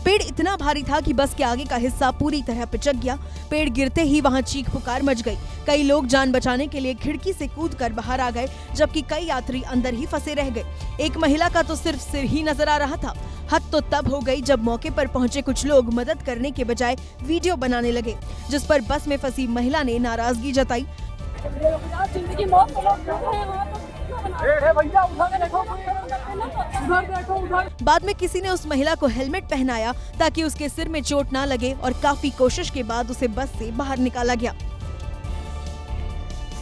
[SPEAKER 4] पेड़ इतना भारी था कि बस के आगे का हिस्सा पूरी तरह पिचक गया। पेड़ गिरते ही वहां चीख पुकार मच गई। कई लोग जान बचाने के लिए खिड़की से कूदकर बाहर आ गए, जबकि कई यात्री अंदर ही फंसे रह गए। एक महिला का तो सिर्फ सिर ही नजर आ रहा था। हद तो तब हो गई जब मौके पर पहुंचे कुछ लोग मदद करने के बजाय वीडियो बनाने लगे, जिस पर बस में फंसी महिला ने नाराजगी जताई। बाद में किसी ने उस महिला को हेलमेट पहनाया ताकि उसके सिर में चोट ना लगे और काफी कोशिश के बाद उसे बस से बाहर निकाला गया।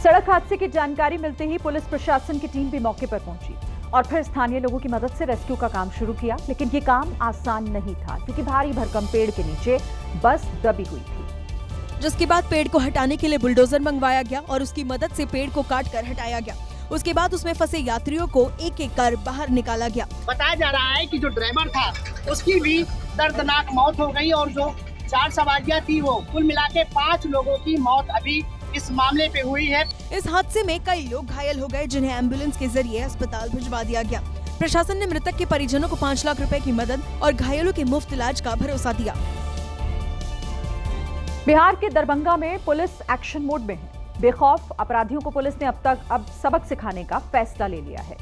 [SPEAKER 2] सड़क हादसे की जानकारी मिलते ही पुलिस प्रशासन की टीम भी मौके पर पहुंची और फिर स्थानीय लोगों की मदद से रेस्क्यू का काम शुरू किया। लेकिन ये काम आसान नहीं था, क्योंकि भारी भरकम पेड़ के नीचे बस दबी हुई थी।
[SPEAKER 4] जिसके बाद पेड़ को हटाने के लिए बुलडोजर मंगवाया गया और उसकी मदद से पेड़ को काटकर हटाया गया। उसके बाद उसमें फंसे यात्रियों को एक एक कर बाहर निकाला गया।
[SPEAKER 8] बताया जा रहा है कि जो ड्राइवर था उसकी भी दर्दनाक मौत हो गई और जो 4 सवारियां थी वो कुल मिला के 5 लोगों की मौत अभी इस मामले पे हुई है।
[SPEAKER 4] इस हादसे में कई लोग घायल हो गए, जिन्हें एम्बुलेंस के जरिए अस्पताल भिजवा दिया गया। प्रशासन ने मृतक के परिजनों को 5 लाख रुपए की मदद और घायलों के मुफ्त इलाज का भरोसा दिया।
[SPEAKER 2] बिहार के दरभंगा में पुलिस एक्शन मोड में है। बेखौफ अपराधियों को पुलिस ने अब सबक सिखाने का फैसला ले लिया है।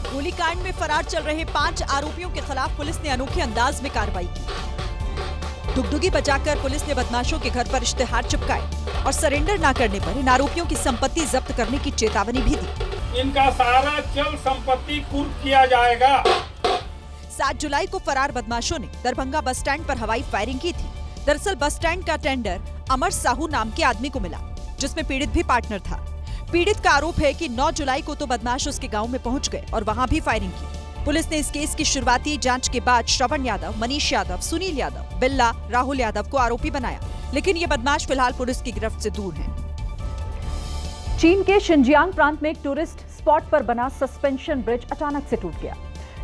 [SPEAKER 3] गोलीकांड में फरार चल रहे 5 आरोपियों के खिलाफ पुलिस ने अनोखे अंदाज में कार्रवाई की। दुगदुगी बजाकर पुलिस ने बदमाशों के घर पर इश्तेहार चिपकाए और सरेंडर न करने पर इन आरोपियों की संपत्ति जब्त करने की चेतावनी भी दी।
[SPEAKER 7] इनका सारा चल संपत्ति कुर्क किया जाएगा।
[SPEAKER 3] 7 जुलाई को फरार बदमाशों ने दरभंगा बस स्टैंड पर हवाई फायरिंग की थी। दरअसल बस स्टैंड का टेंडर अमर साहू नाम के आदमी को मिला, जिसमें पीड़ित भी पार्टनर था। पीड़ित का आरोप है कि 9 जुलाई को तो बदमाश उसके गांव में पहुंच गए और वहां भी फायरिंग की। पुलिस ने इस केस की शुरुआती जांच के बाद श्रवण यादव, मनीष यादव, सुनील यादव, बिल्ला, राहुल यादव को आरोपी बनाया, लेकिन ये बदमाश फिलहाल पुलिस की गिरफ्त से दूर हैं।
[SPEAKER 2] चीन के शिनजियांग प्रांत में एक टूरिस्ट स्पॉट पर बना सस्पेंशन ब्रिज अचानक से टूट गया।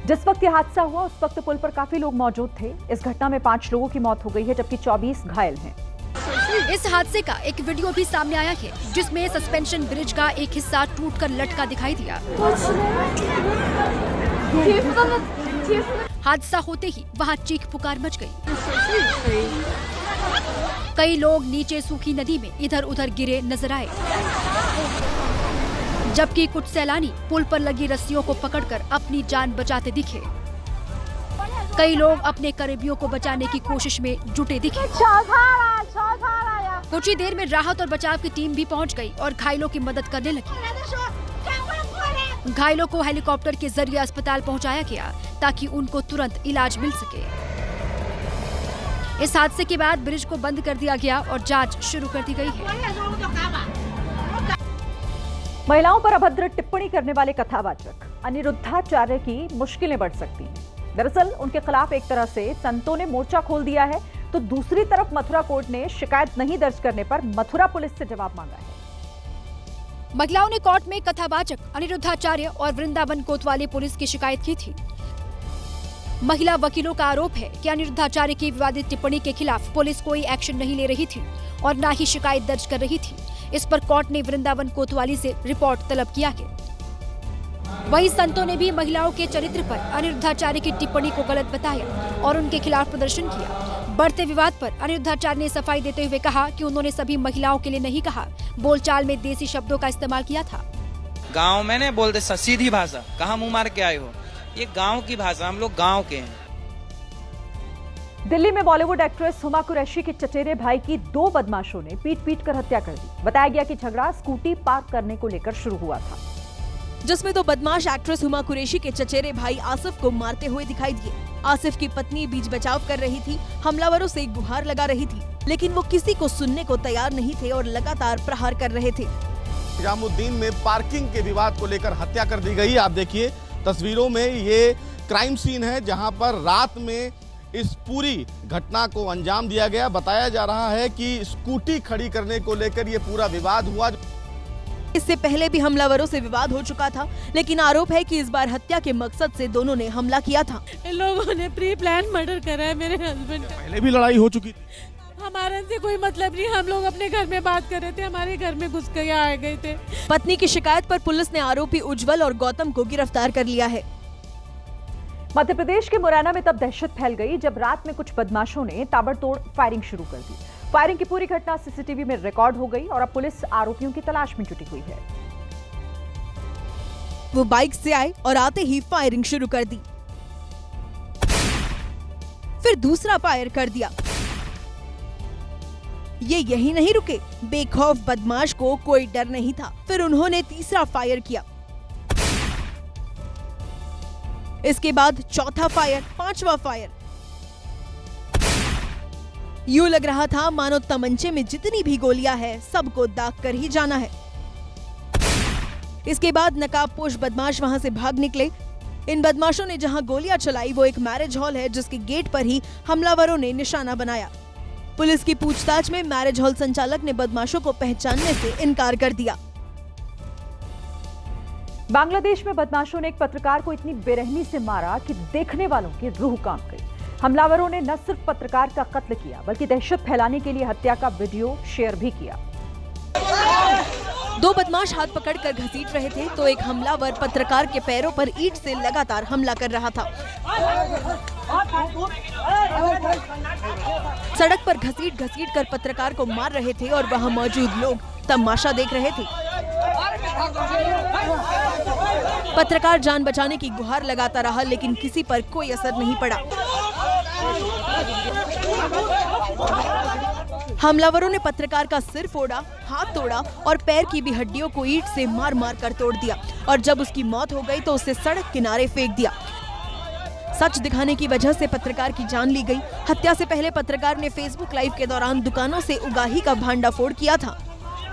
[SPEAKER 2] जिस वक्त यह हादसा हुआ उस वक्त पुल पर काफी लोग मौजूद थे। इस घटना में 5 लोगों की मौत हो गई है, जबकि 24 घायल हैं।
[SPEAKER 5] इस हादसे का एक वीडियो भी सामने आया है, जिसमें सस्पेंशन ब्रिज का एक हिस्सा टूटकर लटका दिखाई दिया। हादसा होते ही वहां चीख पुकार मच गई। कई लोग नीचे सूखी नदी में इधर उधर गिरे नजर आए, जबकि कुछ सैलानी पुल पर लगी रस्सियों को पकड़कर अपनी जान बचाते दिखे। कई लोग अपने करीबियों को बचाने की कोशिश में जुटे दिखे। कुछ ही देर में राहत और बचाव की टीम भी पहुंच गई और घायलों की मदद करने लगी। घायलों को हेलीकॉप्टर के जरिए अस्पताल पहुंचाया गया ताकि उनको तुरंत इलाज मिल सके। इस हादसे के बाद ब्रिज को बंद कर दिया गया और जांच शुरू कर दी गई है।
[SPEAKER 2] महिलाओं पर अभद्र टिप्पणी करने वाले कथावाचक अनिरुद्धाचार्य की मुश्किलें बढ़ सकती हैं। दरअसल उनके खिलाफ एक तरह से संतों ने मोर्चा खोल दिया है, तो दूसरी तरफ मथुरा कोर्ट ने शिकायत नहीं दर्ज करने पर मथुरा पुलिस से जवाब मांगा है।
[SPEAKER 5] महिलाओं ने कोर्ट में कथावाचक अनिरुद्धाचार्य और वृंदावन कोतवाली पुलिस की शिकायत की थी। महिला वकीलों का आरोप है कि अनिरुद्धाचार्य की विवादित टिप्पणी के खिलाफ पुलिस कोई एक्शन नहीं ले रही थी और न ही शिकायत दर्ज कर रही थी। इस पर कोर्ट ने वृंदावन कोतवाली से रिपोर्ट तलब किया है। वहीं संतों ने भी महिलाओं के चरित्र पर अनिरुद्धाचार्य की टिप्पणी को गलत बताया और उनके खिलाफ प्रदर्शन किया। बढ़ते विवाद पर अनिरुद्धाचार्य ने सफाई देते हुए कहा कि उन्होंने सभी महिलाओं के लिए नहीं कहा, बोलचाल में देसी शब्दों का इस्तेमाल किया था।
[SPEAKER 9] गांव में ने बोलते सीधी भाषा, कहाँ मुंह मार के आए हो, ये गांव की भाषा, हम लोग गांव के हैं।
[SPEAKER 2] दिल्ली में बॉलीवुड एक्ट्रेस हुमा कुरैशी के चचेरे भाई की 2 बदमाशों ने पीट कर हत्या कर दी। बताया गया कि झगड़ा स्कूटी पार्क करने को लेकर शुरू हुआ था,
[SPEAKER 4] जिसमें 2 बदमाश एक्ट्रेस हुमा कुरैशी के चचेरे भाई आसिफ को मारते हुए दिखाई दिए। आसिफ की पत्नी बीच बचाव कर रही थी, हमलावरों से गुहार लगा रही थी, लेकिन वो किसी को सुनने को तैयार नहीं थे और लगातार प्रहार कर रहे थे।
[SPEAKER 10] निजामुद्दीन में पार्किंग के विवाद को लेकर हत्या कर दी गई। आप देखिए तस्वीरों में ये क्राइम सीन है जहां पर रात में इस पूरी घटना को अंजाम दिया गया। बताया जा रहा है कि स्कूटी खड़ी करने को लेकर ये पूरा विवाद हुआ।
[SPEAKER 4] इससे पहले भी हमलावरों से विवाद हो चुका था, लेकिन आरोप है कि इस बार हत्या के मकसद से दोनों ने हमला किया था।
[SPEAKER 11] इन लोगों ने प्री प्लान मर्डर करा है मेरे हस्बैंड का।
[SPEAKER 10] पहले भी लड़ाई हो चुकी थी।
[SPEAKER 11] हमारे से कोई मतलब नहीं, हम लोग अपने घर में बात कर रहे थे, हमारे घर में घुस के आ गए थे।
[SPEAKER 4] पत्नी की शिकायत पर पुलिस ने आरोपी उज्जवल और गौतम को गिरफ्तार कर लिया है।
[SPEAKER 2] मध्य प्रदेश के मुरैना में तब दहशत फैल गई जब रात में कुछ बदमाशों ने ताबड़तोड़ फायरिंग शुरू कर दी। फायरिंग की पूरी घटना सीसीटीवी में रिकॉर्ड हो गई और अब पुलिस आरोपियों की तलाश में जुटी हुई है।
[SPEAKER 4] वो बाइक से आए और आते ही फायरिंग शुरू कर दी, फिर दूसरा फायर कर दिया। ये यही नहीं रुके, बेखौफ बदमाश को कोई डर नहीं था। फिर उन्होंने तीसरा फायर किया, इसके बाद चौथा फायर, पांचवा फायर। यूं लग रहा था मानो तमंचे में जितनी भी गोलियां हैं सबको दाग कर ही जाना है। इसके बाद नकाबपोश बदमाश वहां से भाग निकले। इन बदमाशों ने जहां गोलियां चलाई वो एक मैरिज हॉल है जिसके गेट पर ही हमलावरों ने निशाना बनाया। पुलिस की पूछताछ में मैरिज हॉल संचालक ने बदमाशों को पहचानने से इनकार कर दिया।
[SPEAKER 2] बांग्लादेश में बदमाशों ने एक पत्रकार को इतनी बेरहमी से मारा कि देखने वालों की रूह कांप गई। हमलावरों ने न सिर्फ पत्रकार का कत्ल किया बल्कि दहशत फैलाने के लिए हत्या का वीडियो शेयर भी किया।
[SPEAKER 4] दो बदमाश हाथ पकड़कर घसीट रहे थे तो एक हमलावर पत्रकार के पैरों पर ईंट से लगातार हमला कर रहा था। सड़क पर घसीट कर पत्रकार को मार रहे थे और वहां मौजूद लोग तमाशा देख रहे थे। पत्रकार जान बचाने की गुहार लगाता रहा लेकिन किसी पर कोई असर नहीं पड़ा। हमलावरों ने पत्रकार का सिर फोड़ा, हाथ तोड़ा और पैर की भी हड्डियों को ईंट से मार मार कर तोड़ दिया और जब उसकी मौत हो गई तो उसे सड़क किनारे फेंक दिया। सच दिखाने की वजह से पत्रकार की जान ली गई। हत्या से पहले पत्रकार ने फेसबुक लाइव के दौरान दुकानों से उगाही का भांडाफोड़ किया था।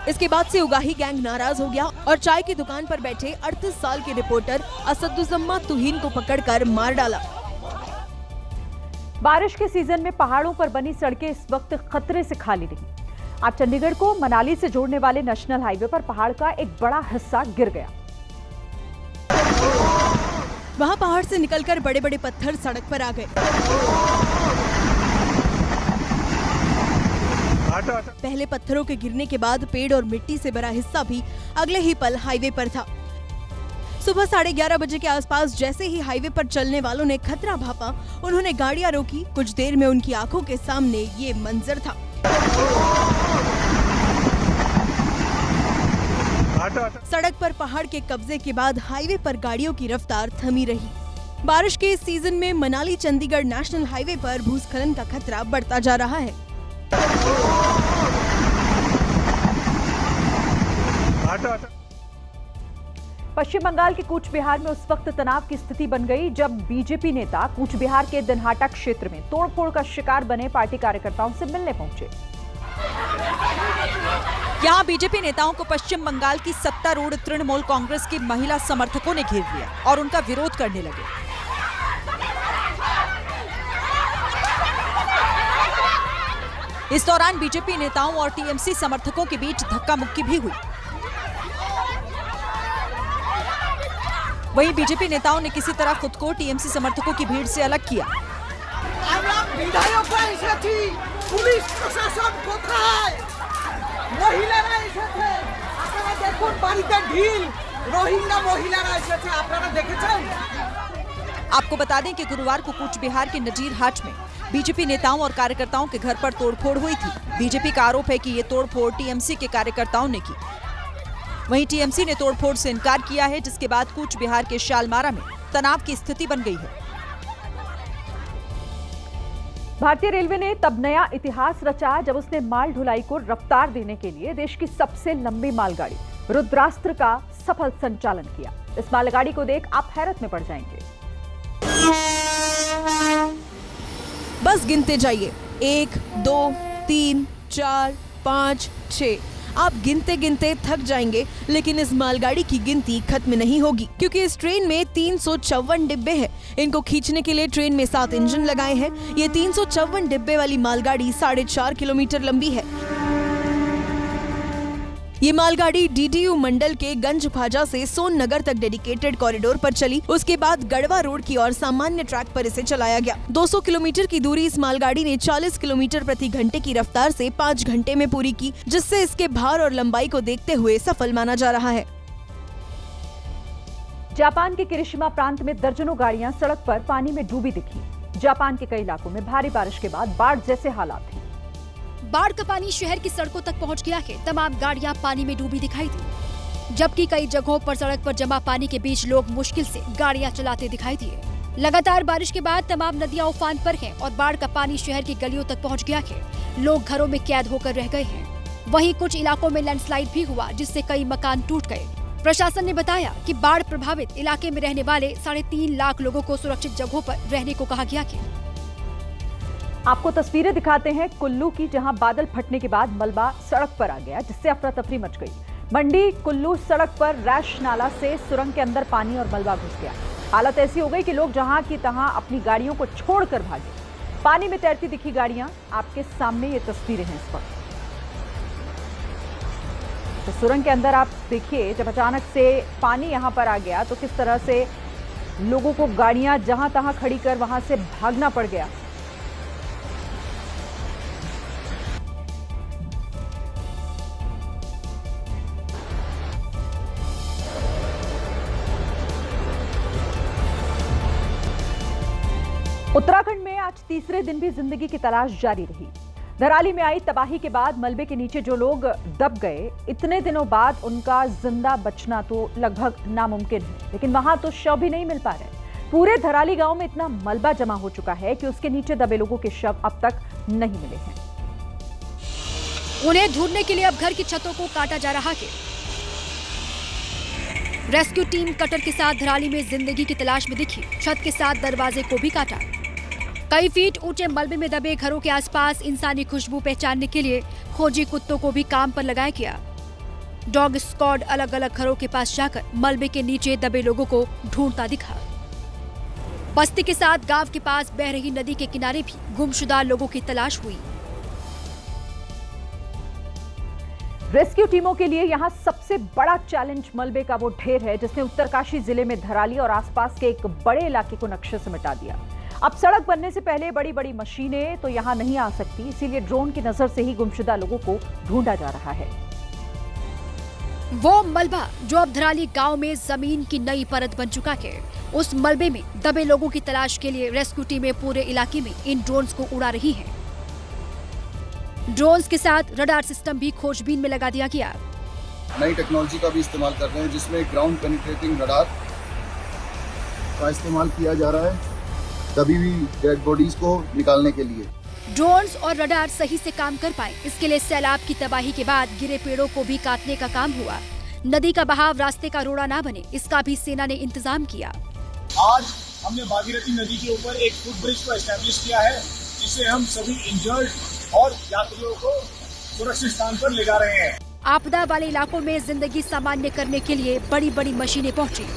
[SPEAKER 4] इसके बाद से उगाही गैंग नाराज हो गया और चाय की दुकान पर बैठे 38 साल के रिपोर्टर असदुज्जमा तुहीन को पकड़कर मार डाला।
[SPEAKER 2] बारिश के सीजन में पहाड़ों पर बनी सड़कें इस वक्त खतरे से खाली नहीं। आज चंडीगढ़ को मनाली से जोड़ने वाले नेशनल हाईवे पर पहाड़ का एक बड़ा हिस्सा गिर गया।
[SPEAKER 4] वहां पहाड़ से निकलकर बड़े बड़े पत्थर सड़क पर आ गए। पहले पत्थरों के गिरने के बाद पेड़ और मिट्टी से भरा हिस्सा भी अगले ही पल हाईवे पर था। सुबह 11:30 बजे के आसपास जैसे ही हाईवे पर चलने वालों ने खतरा भापा, उन्होंने गाड़ियां रोकी। कुछ देर में उनकी आंखों के सामने ये मंजर था। सड़क पर पहाड़ के कब्जे के बाद हाईवे पर गाड़ियों की रफ्तार थमी रही। बारिश के इस सीजन में मनाली चंडीगढ़ नेशनल हाईवे पर भूस्खलन का खतरा बढ़ता जा रहा है।
[SPEAKER 2] पश्चिम बंगाल के कूच बिहार में उस वक्त तनाव की स्थिति बन गई जब बीजेपी नेता कूच बिहार के दिनहाटा क्षेत्र में तोड़फोड़ का शिकार बने पार्टी कार्यकर्ताओं से मिलने पहुंचे।
[SPEAKER 3] यहां बीजेपी नेताओं को पश्चिम बंगाल की सत्तारूढ़ तृणमूल कांग्रेस की महिला समर्थकों ने घेर लिया और उनका विरोध करने लगे। इस दौरान बीजेपी नेताओं और टीएमसी समर्थकों के बीच धक्का मुक्की भी हुई। वहीं बीजेपी नेताओं ने किसी तरह खुद को टीएमसी समर्थकों की भीड़ से अलग किया।
[SPEAKER 8] पुलिस प्रशासन কোথায়? মহিলারা এসেছে, আপনারা দেখুন বাড়িতে ঢিল, রোহিঙ্গা মহিলারা এসেছে, আপনারা দেখেছেন?
[SPEAKER 3] आपको बता दें कि गुरुवार को कूच बिहार के नजीर हाट में बीजेपी नेताओं और कार्यकर्ताओं के घर पर तोड़फोड़ हुई थी। बीजेपी का आरोप है कि ये तोड़फोड़ टीएमसी के कार्यकर्ताओं ने की। वहीं टीएमसी ने तोड़फोड़ से इनकार किया है, जिसके बाद कूच बिहार के शालमारा में तनाव की स्थिति बन गई है।
[SPEAKER 2] भारतीय रेलवे ने तब नया इतिहास रचा जब उसने माल ढुलाई को रफ्तार देने के लिए देश की सबसे लंबी मालगाड़ी रुद्रास्त्र का सफल संचालन किया। इस मालगाड़ी को देख आप हैरत में पड़ जाएंगे।
[SPEAKER 4] बस गिनते जाइए, 1, 2, 3, 4, 5, 6। आप गिनते गिनते थक जाएंगे, लेकिन इस मालगाड़ी की गिनती खत्म नहीं होगी, क्योंकि इस ट्रेन में 354 डिब्बे हैं। इनको खींचने के लिए ट्रेन में 7 इंजन लगाए हैं। ये 354 डिब्बे वाली मालगाड़ी 4.5 किलोमीटर लंबी है। ये मालगाड़ी डीडीयू मंडल के गंज फाजा से सोन नगर तक डेडिकेटेड कॉरिडोर पर चली। उसके बाद गढ़वा रोड की ओर सामान्य ट्रैक पर इसे चलाया गया। 200 किलोमीटर की दूरी इस मालगाड़ी ने 40 किलोमीटर प्रति घंटे की रफ्तार से 5 घंटे में पूरी की, जिससे इसके भार और लंबाई को देखते हुए सफल माना जा रहा है।
[SPEAKER 2] जापान के किरिशिमा प्रांत में दर्जनों गाड़ियां सड़क पर पानी में डूबी दिखी। जापान के कई इलाकों में भारी बारिश के बाद बाढ़ जैसे हालात हैं।
[SPEAKER 5] बाढ़ का पानी शहर की सड़कों तक पहुंच गया है। तमाम गाड़ियां पानी में डूबी दिखाई दी, जबकि कई जगहों पर सड़क पर जमा पानी के बीच लोग मुश्किल से गाड़ियां चलाते दिखाई दिए। लगातार बारिश के बाद तमाम नदियां उफान पर हैं और बाढ़ का पानी शहर की गलियों तक पहुंच गया है। लोग घरों में कैद होकर रह गए हैं। वहीं कुछ इलाकों में लैंडस्लाइड भी हुआ, जिससे कई मकान टूट गए। प्रशासन ने बताया कि बाढ़ प्रभावित इलाके में रहने वाले 3.5 लाख लोगों को सुरक्षित जगहों पर रहने को कहा गया है।
[SPEAKER 2] आपको तस्वीरें दिखाते हैं कुल्लू की, जहां बादल फटने के बाद मलबा सड़क पर आ गया, जिससे अफरा तफरी मच गई। मंडी कुल्लू सड़क पर रैश नाला से सुरंग के अंदर पानी और मलबा घुस गया। हालत ऐसी हो गई कि लोग जहां की तहां अपनी गाड़ियों को छोड़कर भागे। पानी में तैरती दिखी गाड़ियां आपके सामने ये तस्वीरें हैं इस वक्त। तो सुरंग के अंदर आप देखिए, जब अचानक से पानी यहां पर आ गया तो किस तरह से लोगों को गाड़ियां जहां तहां खड़ी कर वहां से भागना पड़ गया। उत्तराखंड में आज तीसरे दिन भी जिंदगी की तलाश जारी रही। धराली में आई तबाही के बाद मलबे के नीचे जो लोग दब गए, इतने दिनों बाद उनका जिंदा बचना तो लगभग नामुमकिन है, लेकिन वहां तो शव भी नहीं मिल पा रहे। पूरे धराली गांव में इतना मलबा जमा हो चुका है कि उसके नीचे दबे लोगों के शव अब तक नहीं मिले हैं।
[SPEAKER 5] उन्हें ढूंढने के लिए अब घर की छतों को काटा जा रहा है। रेस्क्यू टीम कटर के साथ धराली में जिंदगी की तलाश में दिखी। छत के साथ दरवाजे को भी काटा। कई फीट ऊंचे मलबे में दबे घरों के आसपास इंसानी खुशबू पहचानने के लिए खोजी कुत्तों को भी काम पर लगाया गया। डॉग स्क्वाड अलग अलग घरों के पास जाकर मलबे के नीचे दबे लोगों को ढूंढता दिखा। बस्ती के साथ गांव के पास बह रही नदी के किनारे भी गुमशुदा लोगों की तलाश हुई।
[SPEAKER 2] रेस्क्यू टीमों के लिए यहां सबसे बड़ा चैलेंज मलबे का वो ढेर है, जिसने उत्तरकाशी जिले में धराली और आसपास के एक बड़े इलाके को नक्शे से मिटा दिया। अब सड़क बनने से पहले बड़ी बड़ी मशीनें तो यहां नहीं आ सकती, इसीलिए ड्रोन की नजर से ही गुमशुदा लोगों को ढूंढा जा रहा है।
[SPEAKER 5] वो मलबा जो अब धराली गांव में जमीन की नई परत बन चुका है, उस मलबे में दबे लोगों की तलाश के लिए रेस्क्यू टीमें पूरे इलाके में इन ड्रोन्स को उड़ा रही हैं। ड्रोन्स के साथ रडार सिस्टम भी खोजबीन में लगा दिया गया।
[SPEAKER 12] नई टेक्नोलॉजी का भी इस्तेमाल कर रहे हैं, जिसमें ग्राउंड पेनिट्रेटिंग रडार का इस्तेमाल किया जा रहा है, कभी भी डेड बॉडीज को निकालने के लिए।
[SPEAKER 5] ड्रोन्स और रडार सही से काम कर पाए, इसके लिए सैलाब की तबाही के बाद गिरे पेड़ों को भी काटने का काम हुआ। नदी का बहाव रास्ते का रोड़ा ना बने, इसका भी सेना ने इंतजाम किया।
[SPEAKER 7] आज हमने भागीरथी नदी के ऊपर एक फुट ब्रिज को एस्टैब्लिश किया है, जिससे हम सभी इंजर्ड और यात्रियों को सुरक्षित स्थान पर ले जा रहे हैं।
[SPEAKER 5] आपदा वाले इलाकों में जिंदगी सामान्य करने के लिए बड़ी बड़ी मशीनें पहुंची।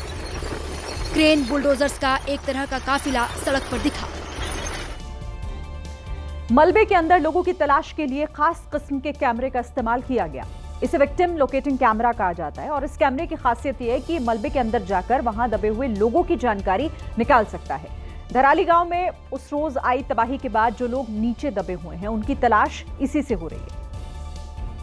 [SPEAKER 5] क्रेन बुलडोजर्स का एक तरह का काफिला सड़क पर दिखा।
[SPEAKER 2] मलबे के अंदर लोगों की तलाश के लिए खास किस्म के कैमरे का इस्तेमाल किया गया। इसे विक्टिम लोकेटिंग कैमरा कहा जाता है और इस कैमरे की खासियत यह है कि मलबे के अंदर जाकर वहां दबे हुए लोगों की जानकारी निकाल सकता है। धराली गांव में उस रोज आई तबाही के बाद जो लोग नीचे दबे हुए हैं, उनकी तलाश इसी से हो रही है।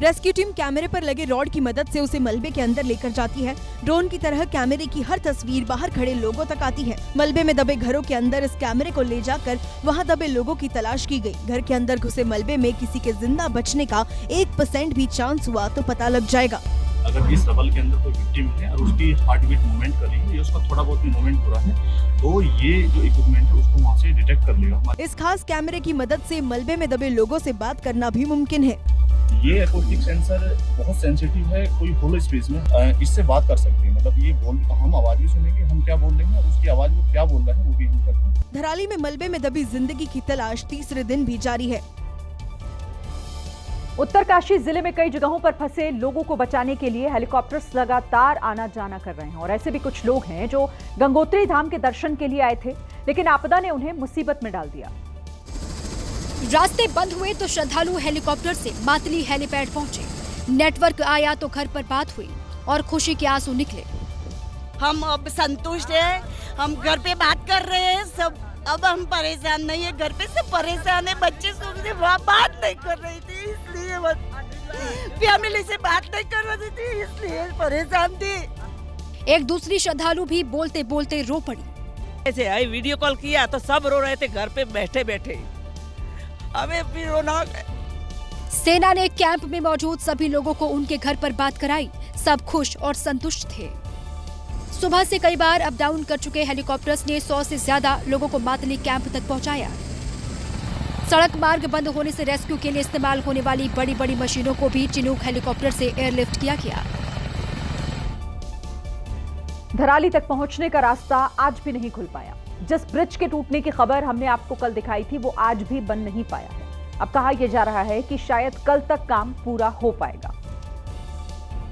[SPEAKER 4] रेस्क्यू टीम कैमरे पर लगे रॉड की मदद से उसे मलबे के अंदर लेकर जाती है। ड्रोन की तरह कैमरे की हर तस्वीर बाहर खड़े लोगों तक आती है। मलबे में दबे घरों के अंदर इस कैमरे को ले जाकर वहां दबे लोगों की तलाश की गई। घर के अंदर घुसे मलबे में किसी के जिंदा बचने का 1% भी चांस हुआ तो पता लग जाएगा।
[SPEAKER 13] अगर इस रबल के अंदर कोई विक्टिम है और उसकी हार्ट बीट मूवमेंट कर रही है या उसका थोड़ा बहुत भी मूवमेंट हो रहा है, तो ये जो इक्विपमेंट है उसको वहाँ से डिटेक्ट कर लेगा।
[SPEAKER 4] इस खास कैमरे की मदद से मलबे में दबे लोगों से बात करना भी मुमकिन है।
[SPEAKER 13] ये एकॉस्टिक सेंसर बहुत सेंसिटिव है, कोई होलो स्पेस में इससे बात कर सकते हैं। मतलब ये हम आवाज भी सुनेंगे, हम क्या बोल रहे हैं और उसकी आवाज वो क्या बोल रहा है वो भी हम करते हैं।
[SPEAKER 4] धराली में मलबे में दबी जिंदगी की तलाश तीसरे दिन भी जारी है।
[SPEAKER 2] उत्तरकाशी जिले में कई जगहों पर फंसे लोगों को बचाने के लिए हेलीकॉप्टर्स लगातार आना जाना कर रहे हैं और ऐसे भी कुछ लोग हैं जो गंगोत्री धाम के दर्शन के लिए आए थे, लेकिन आपदा ने उन्हें मुसीबत में डाल दिया।
[SPEAKER 5] रास्ते बंद हुए तो श्रद्धालु हेलीकॉप्टर से मातली हेलीपैड पहुंचे। नेटवर्क आया तो घर पर बात हुई और खुशी के आंसू निकले।
[SPEAKER 14] हम अब संतुष्ट हैं, हम घर पे बात कर रहे हैं सब, अब हम परेशान नहीं है, घर पे सब परेशान है। बच्चे सुनते बात नहीं कर रही थी, इसलिए फैमिली से बात नहीं कर रही थी, इसलिए परेशान थी।
[SPEAKER 5] एक दूसरी श्रद्धालु भी बोलते बोलते रो पड़ी।
[SPEAKER 14] ऐसे आई वीडियो कॉल किया तो सब रो रहे थे घर पे बैठे बैठे, हमें भी रोना।
[SPEAKER 5] सेना ने कैंप में मौजूद सभी लोगों को उनके घर पर बात कराई। सब खुश और संतुष्ट थे। सुबह से कई बार अप डाउन कर चुके हेलीकॉप्टर्स ने 100 से ज्यादा लोगों को मातली कैंप तक पहुंचाया। सड़क मार्ग बंद होने से रेस्क्यू के लिए इस्तेमाल होने वाली बड़ी बड़ी मशीनों को भी चिनूक हेलीकॉप्टर से एयरलिफ्ट किया गया।
[SPEAKER 2] धराली तक पहुंचने का रास्ता आज भी नहीं खुल पाया। जिस ब्रिज के टूटने की खबर हमने आपको कल दिखाई थी वो आज भी बन नहीं पाया है। अब कहा यह जा रहा है कि शायद कल तक काम पूरा हो पाएगा।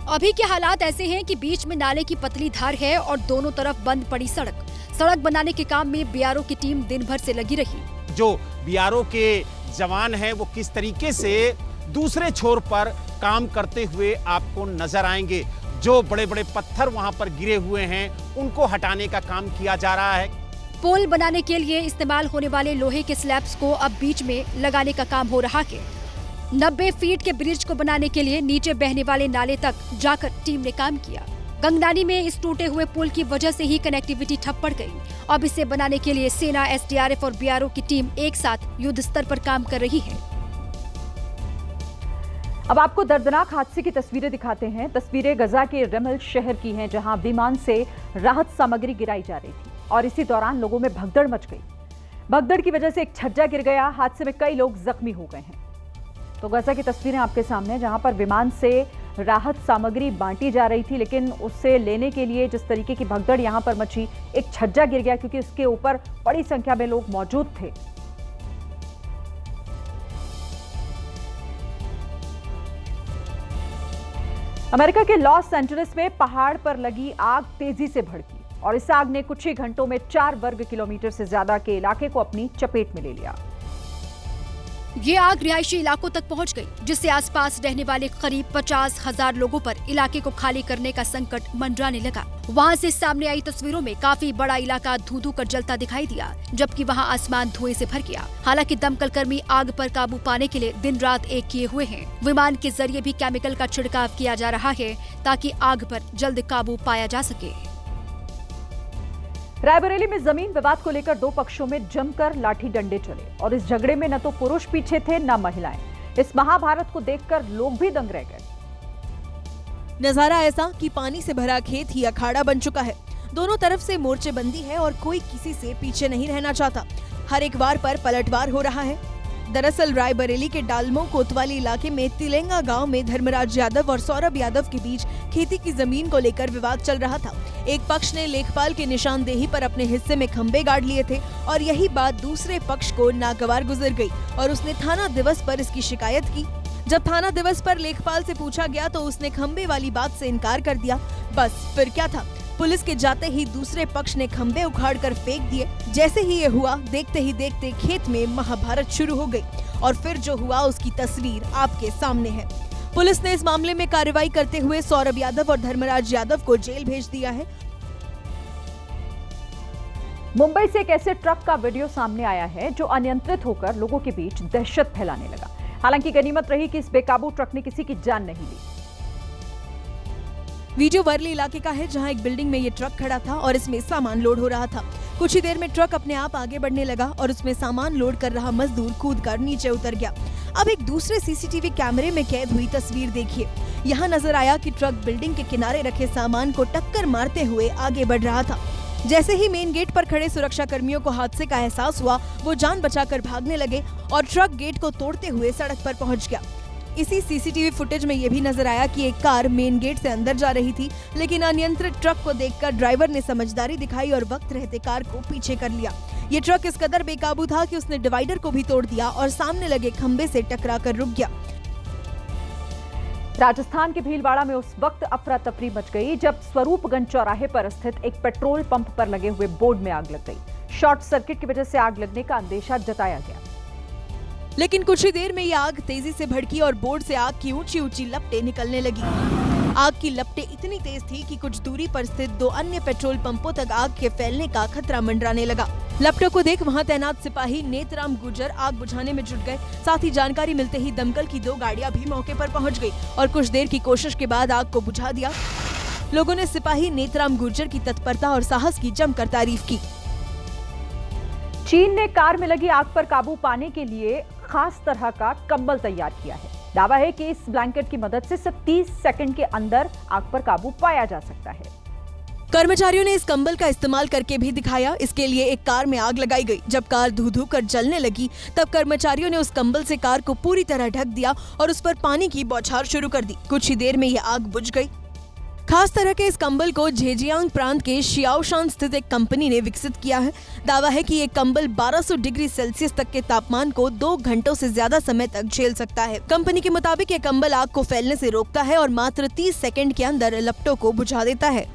[SPEAKER 5] अभी के हालात ऐसे हैं कि बीच में नाले की पतली धार है और दोनों तरफ बंद पड़ी सड़क। सड़क बनाने के काम में बीआरओ की टीम दिन भर से लगी रही।
[SPEAKER 15] जो बीआरओ के जवान हैं वो किस तरीके से दूसरे छोर पर काम करते हुए आपको नजर आएंगे। जो बड़े बड़े पत्थर वहां पर गिरे हुए हैं उनको हटाने का काम किया जा रहा है।
[SPEAKER 5] पुल बनाने के लिए इस्तेमाल होने वाले लोहे के स्लैब्स को अब बीच में लगाने का काम हो रहा है। 90 फीट के ब्रिज को बनाने के लिए नीचे बहने वाले नाले तक जाकर टीम ने काम किया। गंगनानी में इस टूटे हुए पुल की वजह से ही कनेक्टिविटी ठप पड़ गई। अब इसे बनाने के लिए सेना, एसडीआरएफ और बीआरओ की टीम एक साथ युद्ध स्तर पर काम कर रही है।
[SPEAKER 2] अब आपको दर्दनाक हादसे की तस्वीरें दिखाते हैं। तस्वीरें गजा के रमल शहर की हैं, जहां विमान से राहत सामग्री गिराई जा रही थी और इसी दौरान लोगों में भगदड़ मच गई। भगदड़ की वजह से एक छज्जा गिर गया। हादसे में कई लोग जख्मी हो गए हैं। तो गजा की तस्वीरें आपके सामने, जहां पर विमान से राहत सामग्री बांटी जा रही थी, लेकिन उससे लेने के लिए जिस तरीके की भगदड़ यहां पर मची, एक छज्जा गिर गया क्योंकि उसके ऊपर बड़ी संख्या में लोग मौजूद थे। अमेरिका के लॉस एंजलिस में पहाड़ पर लगी आग तेजी से भड़की और इस आग ने कुछ ही घंटों में 4 वर्ग किलोमीटर से ज्यादा के इलाके को अपनी चपेट में ले लिया।
[SPEAKER 5] ये आग रिहायशी इलाकों तक पहुंच गई, जिससे आसपास रहने वाले करीब 50,000 लोगों पर इलाके को खाली करने का संकट मंडराने लगा। वहां से सामने आई तस्वीरों में काफी बड़ा इलाका धू-धू कर जलता दिखाई दिया, जबकि वहां आसमान धुएं से भर गया। हालांकि दमकल कर्मी आग पर काबू पाने के लिए दिन रात एक किए हुए हैं। विमान के जरिए भी केमिकल का छिड़काव किया जा रहा है ताकि आग पर जल्द काबू पाया जा सके।
[SPEAKER 2] रायबरेली में जमीन विवाद को लेकर 2 पक्षों में जमकर लाठी डंडे चले और इस झगड़े में न तो पुरुष पीछे थे न महिलाएं। इस महाभारत को देखकर लोग भी दंग रह गए।
[SPEAKER 4] नजारा ऐसा कि पानी से भरा खेत ही अखाड़ा बन चुका है। दोनों तरफ से मोर्चेबंदी है और कोई किसी से पीछे नहीं रहना चाहता। हर एक बार पर पलटवार हो रहा है। दरअसल रायबरेली के डालमो कोतवाली इलाके में तिलेंगा गांव में धर्मराज यादव और सौरभ यादव के बीच खेती की जमीन को लेकर विवाद चल रहा था। एक पक्ष ने लेखपाल के निशानदेही पर अपने हिस्से में खंबे गाड़ लिए थे और यही बात दूसरे पक्ष को नागवार गुजर गई और उसने थाना दिवस पर इसकी शिकायत की। जब थाना दिवस पर लेखपाल से पूछा गया तो उसने खंबे वाली बात से इनकार कर दिया। बस फिर क्या था, पुलिस के जाते ही दूसरे पक्ष ने खंबे उखाड़कर फेंक दिए। जैसे ही ये हुआ, देखते ही देखते खेत में महाभारत शुरू हो गई और फिर जो हुआ उसकी तस्वीर आपके सामने है। पुलिस ने इस मामले में कार्रवाई करते हुए सौरभ यादव और धर्मराज यादव को जेल भेज दिया है।
[SPEAKER 2] मुंबई से एक ऐसे ट्रक का वीडियो सामने आया है जो अनियंत्रित होकर लोगों के बीच दहशत फैलाने लगा। हालांकि गनीमत रही कि इस बेकाबू ट्रक ने किसी की जान नहीं ली।
[SPEAKER 4] वीडियो वर्ली इलाके का है, जहां एक बिल्डिंग में ये ट्रक खड़ा था और इसमें सामान लोड हो रहा था। कुछ ही देर में ट्रक अपने आप आगे बढ़ने लगा और उसमें सामान लोड कर रहा मजदूर कूदकर नीचे उतर गया। अब एक दूसरे सीसीटीवी कैमरे में कैद हुई तस्वीर देखिए। यहाँ नजर आया कि ट्रक बिल्डिंग के किनारे रखे सामान को टक्कर मारते हुए आगे बढ़ रहा था। जैसे ही मेन गेट पर खड़े सुरक्षा कर्मियों को हादसे का एहसास हुआ, वो जान बचाकर भागने लगे और ट्रक गेट को तोड़ते हुए सड़क पर पहुंच गया। इसी सीसीटीवी फुटेज में ये भी नजर आया कि एक कार मेन गेट से अंदर जा रही थी, लेकिन अनियंत्रित ट्रक को देखकर ड्राइवर ने समझदारी दिखाई और वक्त रहते कार को पीछे कर लिया। ये ट्रक इस कदर बेकाबू था कि उसने डिवाइडर को भी तोड़ दिया और सामने लगे खंबे से टकरा कर रुक गया।
[SPEAKER 2] राजस्थान के भीलवाड़ा में उस वक्त अफरा तफरी मच गई जब स्वरूपगंज चौराहे पर स्थित एक पेट्रोल पंप पर लगे हुए बोर्ड में आग लग गई। शॉर्ट सर्किट की वजह से आग लगने का अंदेशा जताया गया,
[SPEAKER 4] लेकिन कुछ ही देर में ये आग तेजी से भड़की और बोर्ड से आग की ऊंची ऊंची लपटें निकलने लगी। आग की लपटें इतनी तेज थी कि कुछ दूरी पर स्थित 2 अन्य पेट्रोल पंपों तक आग के फैलने का खतरा मंडराने लगा। लपटों को देख वहां तैनात सिपाही नेतराम गुर्जर आग बुझाने में जुट गए। साथ ही जानकारी मिलते ही दमकल की 2 गाड़ियां भी मौके पर पहुंच गई और कुछ देर की कोशिश के बाद आग को बुझा दिया। लोगों ने सिपाही नेतराम गुर्जर की तत्परता और साहस की जमकर तारीफ की।
[SPEAKER 2] चीन ने कार में लगी आग पर काबू पाने के लिए खास तरह का कंबल तैयार किया है। दावा है कि इस ब्लैंकेट की मदद से सिर्फ 30 सेकंड के अंदर आग पर काबू पाया जा सकता है।
[SPEAKER 4] कर्मचारियों ने इस कंबल का इस्तेमाल करके भी दिखाया। इसके लिए एक कार में आग लगाई गई। जब कार धू-धू कर जलने लगी तब कर्मचारियों ने उस कंबल से कार को पूरी तरह ढक दिया और उस पर पानी की बौछार शुरू कर दी। कुछ ही देर में यह आग बुझ गई। खास तरह के इस कंबल को झेजियांग प्रांत के शियाओशान स्थित एक कंपनी ने विकसित किया है। दावा है कि ये कंबल 1200 डिग्री सेल्सियस तक के तापमान को 2 घंटों से ज्यादा समय तक झेल सकता है। कंपनी के मुताबिक ये कंबल आग को फैलने से रोकता है और मात्र 30 सेकंड के अंदर लपटों को बुझा देता है।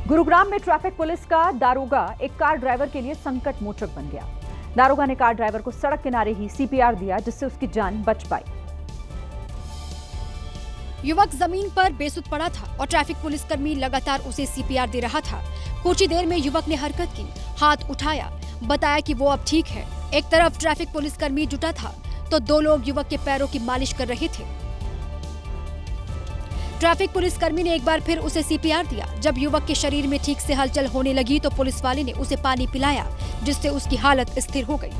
[SPEAKER 2] गुरुग्राम में ट्रैफिक पुलिस का दारोगा एक कार ड्राइवर के लिए संकट मोचक बन गया। दारोगा ने कार ड्राइवर को सड़क किनारे ही CPR दिया, जिससे उसकी जान बच पाई।
[SPEAKER 5] युवक जमीन पर बेसुध पड़ा था और ट्रैफिक पुलिसकर्मी लगातार उसे CPR दे रहा था। कुछ ही देर में युवक ने हरकत की, हाथ उठाया, बताया कि वो अब ठीक है। एक तरफ ट्रैफिक पुलिसकर्मी जुटा था तो 2 लोग युवक के पैरों की मालिश कर रहे थे। ट्रैफिक पुलिसकर्मी ने एक बार फिर उसे CPR दिया। जब युवक के शरीर में ठीक से हलचल होने लगी तो पुलिस वाले ने उसे पानी पिलाया, जिससे उसकी हालत स्थिर हो गई।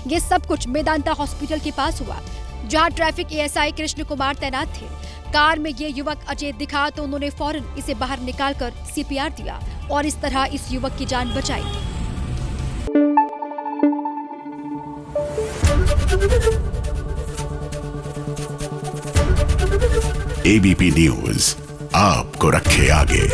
[SPEAKER 5] ये सब कुछ मेदांता हॉस्पिटल के पास हुआ, जहां ट्रैफिक ASI कृष्ण कुमार तैनात थे। कार में ये युवक अचेत दिखा तो उन्होंने फौरन इसे बाहर निकालकर CPR दिया और इस तरह इस युवक की जान बचाई।
[SPEAKER 1] ABP न्यूज आपको रखे आगे।